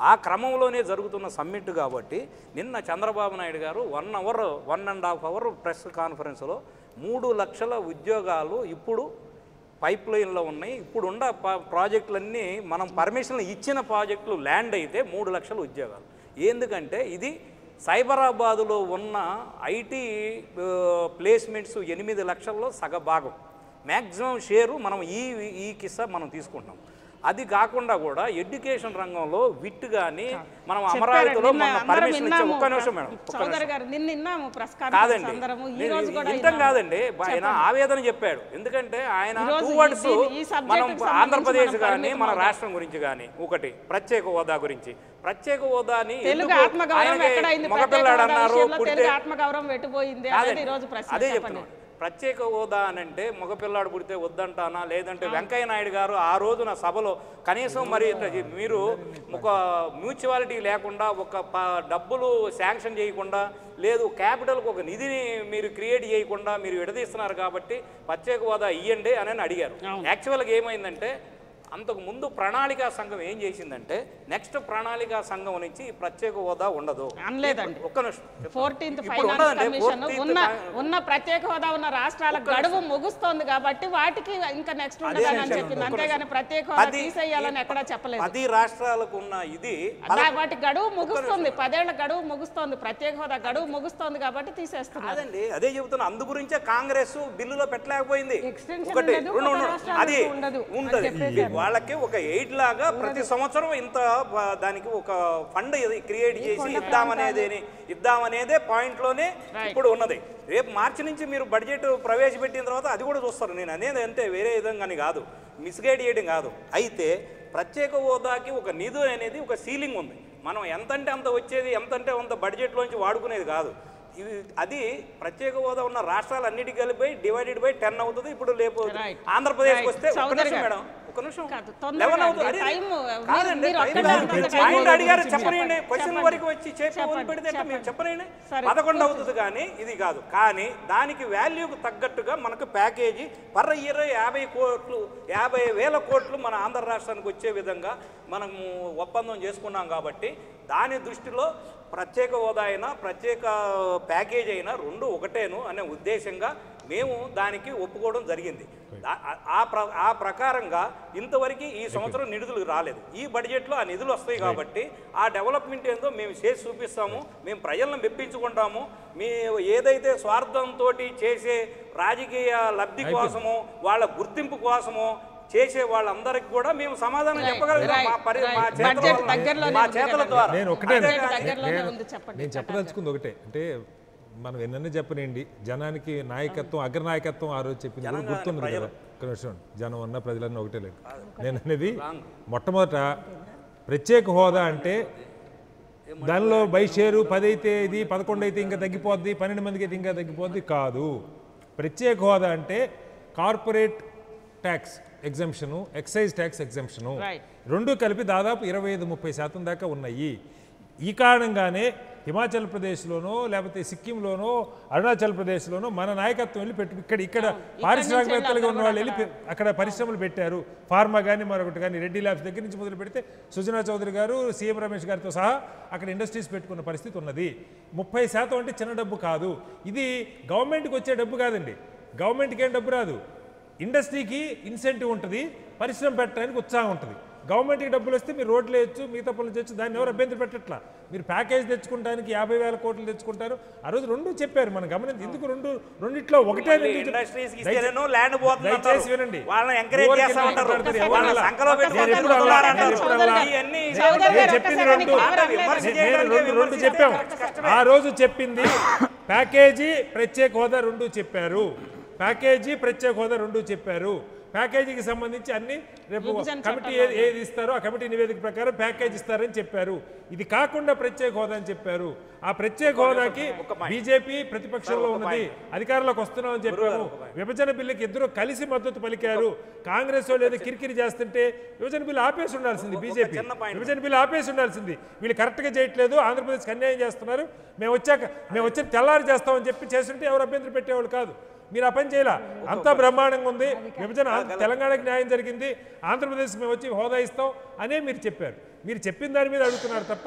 ఆ క్రమంలోనే జరుగుతున్న సమ్మిట్ కాబట్టి నిన్న చంద్రబాబు నాయుడు గారు 1.5 అవర్ ప్రెస్ కాన్ఫరెన్స్లో 3 లక్షల ఉద్యోగాలు ఇప్పుడు పైప్ లైన్లో ఉన్నాయి. ఇప్పుడున్న ప్రాజెక్టులన్నీ మనం పర్మిషన్లు ఇచ్చిన ప్రాజెక్టులు ల్యాండ్ అయితే 3 లక్షల ఉద్యోగాలు. ఎందుకంటే ఇది సైబరాబాదులో ఉన్న ఐటీ ప్లేస్మెంట్స్ 8 లక్షల్లో సగభాగం మ్యాక్సిమం షేరు మనం ఈ కిస్సా మనం తీసుకుంటాం. అది కాకుండా కూడా ఎడ్యుకేషన్ రంగంలో విట్ కానీ మనం అమరావతిలో పర్మిషన్ ఇచ్చే, ఒక్క నిమిషం మేడం, కాదండి ఇంతం కాదండి, ఆయన ఆవేదన చెప్పాడు. ఎందుకంటే ఆయన టువర్డ్స్ మనం ఆంధ్రప్రదేశ్ కానీ మన రాష్ట్రం గురించి కానీ ఒకటి ప్రత్యేక హోదా గురించి, ప్రత్యేక హోదాని మగపిల్లాడు అన్నారు, అదే చెప్తున్నాను. ప్రత్యేక హోదా అని అంటే మగపిల్లాడు పుడితే వద్దంటానా, లేదంటే వెంకయ్య నాయుడు గారు ఆ రోజున సభలో కనీసం మరి మీరు ఒక మ్యూచువాలిటీ లేకుండా, ఒక డబ్బులు శాంక్షన్ చేయకుండా, లేదు క్యాపిటల్కి ఒక నిధిని మీరు క్రియేట్ చేయకుండా మీరు విడదీస్తున్నారు కాబట్టి ప్రత్యేక హోదా ఇవ్వండి అని అడిగారు. యాక్చువల్గా ఏమైందంటే అంతకు ముందు ప్రణాళికా సంఘం ఏం చేసిందంటే నెక్స్ట్ ప్రణాళికా సంఘం నుంచి ప్రత్యేక హోదా ఉండదు అనలేదండి. ఒక్క నిమిషం, 14th ఫైనాన్స్ కమిషన్ ఉన్న ప్రత్యేక హోదా ఉన్న రాష్ట్రాల గడువు ముగుస్తోంది కాబట్టి వాటికి ఇంకా నెక్స్ట్ ఉండదని చెప్పింది, అంతేగాని ప్రత్యేక హోదా తీసేయాలని ఎక్కడా చెప్పలేదు. 10 రాష్ట్రాలకు ఉన్న ఇది వాటి గడువు ముగుస్తుంది, 10 ఏళ్ల గడువు ముగుస్తోంది, ప్రత్యేక హోదా గడువు ముగుస్తోంది కాబట్టి తీసేస్తున్నారు. అదండి, అదే చెబుతున్నా. అందు గురించే కాంగ్రెస్ బిల్లులో పెట్టలేకపోయింది. ఒకటి అది ఉంటది వాళ్ళకి ఒక 8 లాగా ప్రతి సంవత్సరం ఇంత దానికి ఒక ఫండ్ క్రియేట్ చేసి ఇద్దామనేదే పాయింట్లోనే ఇప్పుడు ఉన్నది. రేపు మార్చి నుంచి మీరు బడ్జెట్ ప్రవేశపెట్టిన తర్వాత అది కూడా చూస్తారు. నేను అనేది అంటే వేరే విధంగాని కాదు, మిస్గైడ్ చేయడం కాదు. అయితే ప్రత్యేక హోదాకి ఒక నిధి అనేది ఒక సీలింగ్ ఉంది. మనం ఎంతంటే అంత వచ్చేది, ఎంతంటే అంత బడ్జెట్లోంచి వాడుకునేది కాదు. ఇది అది ప్రత్యేక హోదా ఉన్న రాష్ట్రాలన్నిటికీ కలిపి డివైడెడ్ బై 10 అవుతుంది. ఇప్పుడు లేపు ఆంధ్రప్రదేశ్కి వస్తే ఒక్క నిమిషం మేడం, ఒక్క నిమిషం 11 అవుతుంది. అడిగారు చెప్పనండి, క్వశ్చన్ వరకు వచ్చి పెడితే మేము చెప్పనండి 11 అవుతుంది. కానీ ఇది కాదు. కానీ దానికి వాల్యూకి తగ్గట్టుగా మనకు ప్యాకేజీ పర్ ఇయర్ 50,000 కోట్లు మన ఆంధ్ర రాష్ట్రానికి వచ్చే విధంగా మనము ఒప్పందం చేసుకున్నాం. కాబట్టి దాని దృష్టిలో ప్రత్యేక హోదా అయినా ప్రత్యేక ప్యాకేజ్ అయినా రెండు ఒకటేను అనే ఉద్దేశంగా మేము దానికి ఒప్పుకోవడం జరిగింది. ఆ ప్రకారంగా ఇంతవరకు ఈ సంవత్సరం నిధులు రాలేదు. ఈ బడ్జెట్లో ఆ నిధులు వస్తాయి కాబట్టి ఆ డెవలప్మెంట్ ఏందో మేము చేసి చూపిస్తాము. మేము ప్రజలను మెప్పించుకుంటాము. మీ ఏదైతే స్వార్థంతో చేసే రాజకీయ లబ్ధి కోసమో వాళ్ళ గుర్తింపు కోసమో చేసే వాళ్ళందరికీ కూడా మేము సమాధానం చెప్పగలుగుతాం మా చేతుల ద్వారా. నేను చెప్పదలుచుకుంది ఒకటే, అంటే మనం ఎన్నెన్నో చెప్పనండి, జనానికి నాయకత్వం అగ్రనాయకత్వం ఆ రోజు చెప్పింది గుర్తుంది కదా. జనం ఉన్న ప్రజలన్నీ ఒకటే లేదు. నేను అనేది మొట్టమొదట ప్రత్యేక హోదా అంటే దానిలో బై షేరు 10 అయితే ఇది 11 అయితే ఇంకా తగ్గిపోద్ది, 12 మందికి అయితే ఇంకా తగ్గిపోద్ది కాదు. ప్రత్యేక హోదా అంటే కార్పొరేట్ ట్యాక్స్ ఎగ్జంప్షను, ఎక్సైజ్ ట్యాక్స్ ఎగ్జంప్షను రెండు కలిపి దాదాపు 25-30% దాకా ఉన్నాయి. ఈ కారణంగానే హిమాచల్ ప్రదేశ్లోనో లేకపోతే సిక్కింలోనో అరుణాచల్ ప్రదేశ్లోనో మన నాయకత్వం వెళ్ళి ఇక్కడ పారిశ్రామికవేత్తలుగా ఉన్న వాళ్ళు వెళ్ళి అక్కడ పరిశ్రమలు పెట్టారు. ఫార్మా కానీ మరొకటి కానీ రెడ్డి ల్యాబ్స్ దగ్గర నుంచి మొదలు పెడితే సుజనా చౌదరి గారు, సీఎం రమేష్ గారితో సహా అక్కడ ఇండస్ట్రీస్ పెట్టుకున్న పరిస్థితి ఉన్నది. 30% అంటే చిన్న డబ్బు కాదు. ఇది గవర్నమెంట్కి వచ్చే డబ్బు కాదండి. గవర్నమెంట్కి ఏం డబ్బు రాదు, ఇండస్ట్రీకి ఇన్సెంటివ్ ఉంటుంది, పరిశ్రమ పెట్టడానికి ఉత్సాహం ఉంటుంది. గవర్నమెంట్కి డబ్బులు వస్తే మీరు రోడ్లు వేయచ్చు, మిగతా పనులు చేయొచ్చు, దాన్ని ఎవరు అభ్యంతరం పెట్టట్లా. మీరు ప్యాకేజ్ తెచ్చుకోవడానికి 50,000 కోట్లు తెచ్చుకుంటారు. ఆ రోజు రెండు చెప్పారు, మనం గమనించి ఎందుకు రెండిట్లో ఒకటే. దయచేసి వినండి, రెండు చెప్పాము. ఆ రోజు చెప్పింది ప్యాకేజీ ప్రత్యేక హోదా రెండు చెప్పారు. ప్యాకేజీ ప్రత్యేక హోదా రెండు చెప్పారు. ప్యాకేజీకి సంబంధించి అన్ని రేపు కమిటీ ఏది ఇస్తారో ఆ కమిటీ నివేదిక ప్రకారం ప్యాకేజ్ ఇస్తారని చెప్పారు. ఇది కాకుండా ప్రత్యేక హోదా అని చెప్పారు. ఆ ప్రత్యేక హోదాకి బీజేపీ ప్రతిపక్షంలో ఉన్నది, అధికారంలోకి వస్తున్నామని చెప్పారు. విభజన బిల్లుకి ఇద్దరు కలిసి మద్దతు పలికారు. కాంగ్రెస్ వాళ్ళు ఏదో కిరికిరి చేస్తుంటే విభజన బిల్లు ఆపేసి ఉండాల్సింది బీజేపీ. విభజన బిల్లు ఆపేసి ఉండాల్సింది. వీళ్ళు కరెక్ట్గా చేయట్లేదు, ఆంధ్రప్రదేశ్కి అన్యాయం చేస్తున్నారు, మేము వచ్చి తెల్లారి చేస్తామని చెప్పి చేస్తుంటే ఎవరు అభ్యంతరం పెట్టేవాళ్ళు కాదు. మీరు ఆ పని చేయాల. అంతా బ్రహ్మాండంగా ఉంది, విభజన తెలంగాణకి న్యాయం జరిగింది, ఆంధ్రప్రదేశ్ మేము వచ్చి హోదా ఇస్తాం అనే మీరు చెప్పారు. మీరు చెప్పిన దాని మీద అడుగుతున్నారు తప్ప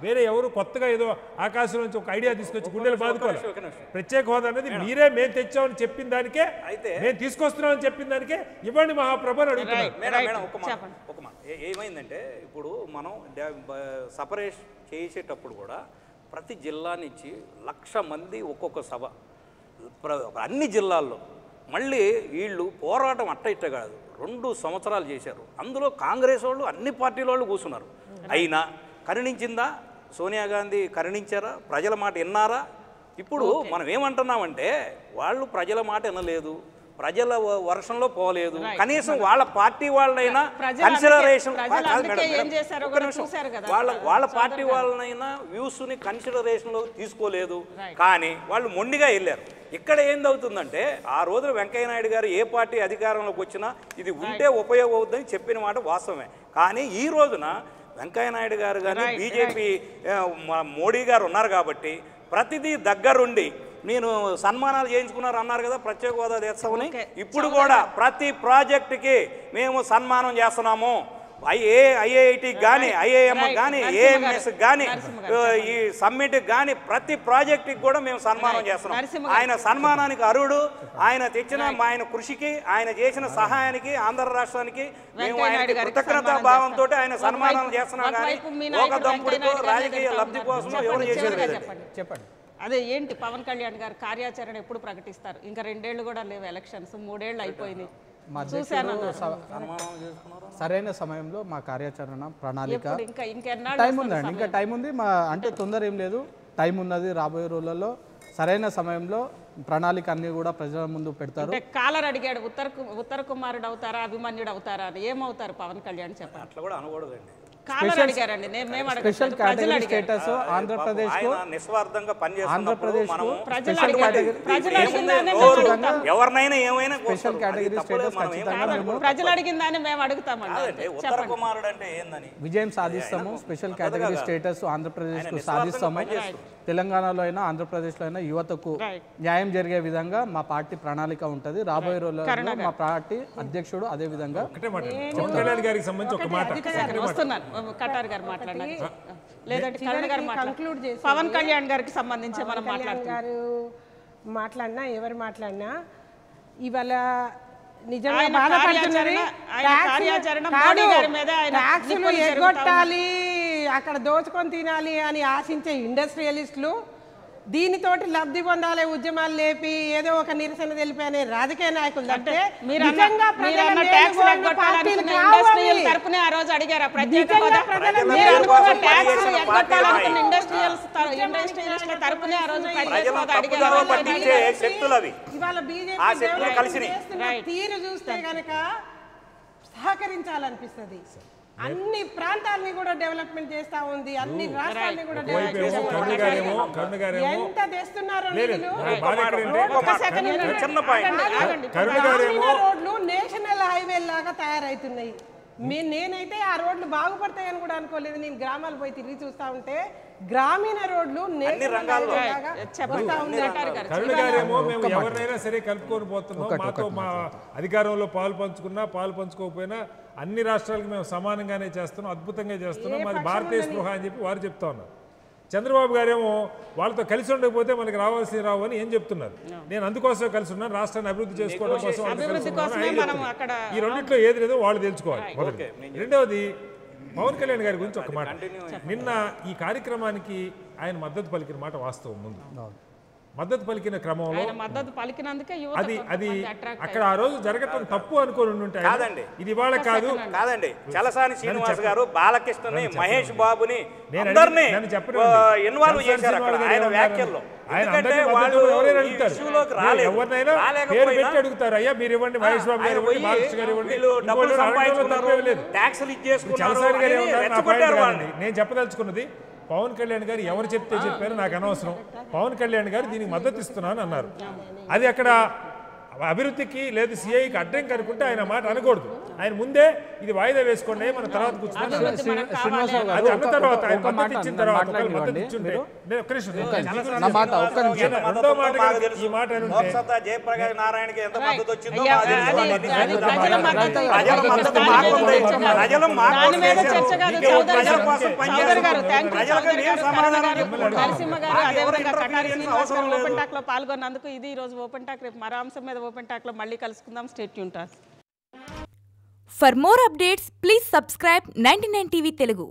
వేరే ఎవరు కొత్తగా ఏదో ఆకాశం నుంచి ఒక ఐడియా తీసుకొచ్చి గుండెలు బాదుకోవాలి. ప్రత్యేక హోదా అనేది మీరే మేము తెచ్చామని చెప్పిన దానికే, మేము తీసుకొస్తున్నామని చెప్పిన దానికే ఇవ్వండి మహాప్రభు అని అడుగుతున్నారు. ఏమైందంటే ఇప్పుడు మనం సపరేట్ చేసేటప్పుడు కూడా ప్రతి జిల్లా నుంచి 1,00,000 మంది ఒక్కొక్క సభ అన్ని జిల్లాల్లో. మళ్ళీ వీళ్ళు పోరాటం అట్ట కాదు, 2 సంవత్సరాలు చేశారు. అందులో కాంగ్రెస్ వాళ్ళు అన్ని పార్టీల వాళ్ళు కూర్చున్నారు. అయినా కరుణించిందా సోనియా గాంధీ? కరుణించారా? ప్రజల మాట విన్నారా? ఇప్పుడు మనం ఏమంటున్నామంటే వాళ్ళు ప్రజల మాట వినలేదు, ప్రజల వర్షంలో పోలేదు, కనీసం వాళ్ళ పార్టీ వాళ్ళైనా కన్సిడరేషన్ వాళ్ళ పార్టీ వాళ్ళనైనా వ్యూస్ని కన్సిడరేషన్లో తీసుకోలేదు. కానీ వాళ్ళు మొండిగా వెళ్ళారు. ఇక్కడ ఏందవుతుందంటే ఆ రోజున వెంకయ్య నాయుడు గారు ఏ పార్టీ అధికారంలోకి వచ్చినా ఇది ఉంటే ఉపయోగం అవుతుందని చెప్పిన మాట వాస్తవమే. కానీ ఈ రోజున వెంకయ్య నాయుడు గారు కానీ బీజేపీ మోడీ గారు ఉన్నారు కాబట్టి ప్రతిదీ దగ్గరుండి నేను సన్మానాలు చేయించుకున్నారు అన్నారు కదా ప్రత్యేక హోదా తెస్తామని. ఇప్పుడు కూడా ప్రతి ప్రాజెక్టుకి మేము సన్మానం చేస్తున్నాము. ఐఐటి కానీ, ఐఐఎం కానీ, ఏఎంఎస్ కానీ, ఈ సమ్మిట్ కానీ ప్రతి ప్రాజెక్టుకి కూడా మేము సన్మానం చేస్తున్నాం. ఆయన సన్మానానికి అర్హుడు. ఆయన తెచ్చిన ఆయన కృషికి, ఆయన చేసిన సహాయానికి ఆంధ్ర రాష్ట్రానికి మేము ఆయన కృతజ్ఞతా భావంతో ఆయన సన్మానం చేస్తున్నాం. కానీ ఒక దంపుడితో రాజకీయ లబ్ధి కోసం ఎవరు చేసేది లేదు. చెప్పండి. అదే ఏంటి పవన్ కళ్యాణ్ గారు కార్యాచరణ ఎప్పుడు ప్రకటిస్తారు? ఇంకా 2 ఏళ్ళు కూడా లేవు ఎలక్షన్స్, 3 ఏళ్ళు అయిపోయింది. సరైన సమయంలో మా కార్యాచరణ ప్రణాళిక టైం ఉందండి, ఇంకా టైం ఉంది. మా అంటే తొందర ఏం లేదు, టైం ఉన్నది. రాబోయే రోజులలో సరైన సమయంలో ప్రణాళిక అన్ని కూడా ప్రజల ముందు పెడతారు. కాలర్ అడిగాడు ఉత్తర కుమారుడు అవుతారా, అభిమన్యుడు అవుతారా అని. ఏమవుతారు పవన్ కళ్యాణ్ చెప్పండి. అట్లా కూడా అనకూడదండి. స్పెషల్ కేటగిరీ స్టేటస్ ఆంధ్రప్రదేశ్ నిస్వార్థంగా ఆంధ్రప్రదేశ్ ఎవరినైనా ఏమైనా స్పెషల్ కేటగిరీ స్టేటస్ ప్రజలు అడిగిందని మేము అడుగుతామండి. ఉత్తర కుమారుడు అంటే ఏందని విజయం సాధిస్తాము. స్పెషల్ కేటగిరీ స్టేటస్ ఆంధ్రప్రదేశ్ కు సాధిస్తాము. తెలంగాణలో అయినా ఆంధ్రప్రదేశ్లో అయినా యువతకు న్యాయం జరిగే విధంగా మా పార్టీ ప్రణాళిక ఉంటుంది. రాబోయే రోజుల్లో మా పార్టీ అధ్యక్షుడు అదే విధంగా కటార్ గారు మాట్లాడినారు, లేదంటే పవన్ కళ్యాణ్ గారికి సంబంధించి మనం మాట్లాడినా ఎవరు మాట్లాడినా ఇవాళ నిజంగా ఆయన బాధపడుతున్నది. ఆయన కార్యాచరణ మోడీ గారి మీద ఆయన ట్యాక్సులు నిప్పులు ఎగ్గొట్టాలి, అక్కడ దోచుకొని తినాలి అని ఆశించే ఇండస్ట్రియలిస్టులు, దీనితోటి లబ్ధి పొందాలి ఉద్యమాలు లేపి ఏదో ఒక నిరసన తెలిపి అనే రాజకీయ నాయకులు తప్పితే నిజంగా ప్రజల మేలు కోరిన పార్టీలు కావాలి. తరపునే ఆ రోజు అడిగారా ప్రత్యేక నిజంగా హోదా? ప్రజల మీరు మేలు అనుకున్న కోరిన ట్యాక్స్ పార్టీలు ఎగ్గొట్టాలనుకున్న ఇండస్ట్రియలిస్టుల తరపునే ఆ రోజు ప్రత్యేక హోదా తప్పుదావ అడిగారా? పట్టించే శక్తులు అవి. ఇవాళ ఆ బీజేపీ శక్తులు కలిసినాయి. చేస్తున్న తీరు చూస్తే గనక సహకరించాలనిపిస్తుంది. అన్ని ప్రాంతాలని కూడా డెవలప్మెంట్ చేస్తా ఉంది, అన్ని రాష్ట్రాలని కూడా డెవలప్ వైపేమో కరుణ గారేమో ఎంత తెస్తున్నారో లేదు నిధులు. బాధ ఎక్కడంటే చిన్న పాయింట్. కరుణ గారేమో గ్రామీణ రోడ్లు నేషనల్ హైవే లాగా తయారవుతున్నాయి. నేనైతే ఆ రోడ్లు బాగుపడతాయని కూడా అనుకోలేదు. నేను గ్రామాలు పోయి తిరిగి చూస్తా ఉంటే గ్రామీణ రోడ్లు నేషనల్ హైవే లాగా వస్తా ఉన్నాయి. కరుణ గారేమో మేము ఎవరినైనా సరే కలుపుకొని పోతున్నాం, మాతో మా అధికారంలో పాలు పంచుకున్నా పాలు పంచుకోకపోయినా అన్ని రాష్ట్రాలకు మేము సమానంగానే చేస్తున్నాం, అద్భుతంగా చేస్తున్నాం, మాది భారతీయ స్పృహ అని చెప్పి వారు చెప్తా ఉన్నారు. చంద్రబాబు గారేమో వాళ్ళతో కలిసి ఉండకపోతే మనకి రావాల్సి రావు అని ఏం చెప్తున్నారు. నేను అందుకోసం కలిసి ఉన్నాను, రాష్ట్రాన్ని అభివృద్ధి చేసుకోవడం కోసం వాళ్ళతో కలిసి ఉన్నాను ఆయన చెప్తున్నారు. ఈ రెండిట్లో ఏది లేదో వాళ్ళు తెలుసుకోవాలి. మొదటి రెండవది పవన్ కళ్యాణ్ గారి గురించి ఒక మాట. నిన్న ఈ కార్యక్రమానికి ఆయన మద్దతు పలికిన మాట వాస్తవం. ముందు మద్దతు పలికిన క్రమంలో మద్దతు పలికినందుకే అది అక్కడ ఆ రోజు జరగటం తప్పు అనుకోని ఉంటాయి. కాదండి, ఇది ఇవాళ కాదండి. చలసాని శ్రీనివాస్ గారు బాలకృష్ణని, మహేష్ బాబుని నేను అందరినీ చెప్పను ఇన్వాల్వ్ చేశారు అక్కడ ఆయన వ్యాఖ్యల్లో. ఎందుకంటే వాళ్ళు ఇష్యూలోకి ఎవరినైనా పేరు పెట్టి అడుగుతారు, అయ్యా మీరు ఇవ్వండి, మహేష్ బాబు గారు ఇవ్వండి, బాలకృష్ణ గారు ఇవ్వండి, డబ్బులు సంపాదించుకున్నారు, ట్యాక్సులు చలసాని గారు ఇచ్చేసుకున్నారు. నేను చెప్పదలుచుకున్నది పవన్ కళ్యాణ్ గారు ఎవరు చెప్తే చెప్పారో నాకు అనవసరం. పవన్ కళ్యాణ్ గారు దీనికి మద్దతు ఇస్తున్నాను అన్నారు. అది అక్కడ అభివృద్ధికి లేదు సిఐకి అడ్డం కనుకుంటే ఆయన మాట అనకూడదు. ఆయన ముందే ఇది వాయిదా వేసుకోండి, మన తర్వాత కూర్చున్నాను. అది అన్న తర్వాత ఆయన మద్దతు ఇచ్చిన తర్వాత మద్దతు ఇచ్చుంటే రెండో మాట ఈ మాట లోక్సత్తా జయప్రకాష్ నారాయణకి ఎంత మద్దతు వచ్చిందో పాల్గొన్నందుకు ఇది ఈ రోజు ఓపెన్ టాక్. రేపు మరో అంశం మీద ఓపెన్ టాక్ లో మళ్ళీ కలుసుకుందాం. Stay tune. For more updates, please subscribe 99 TV Telugu.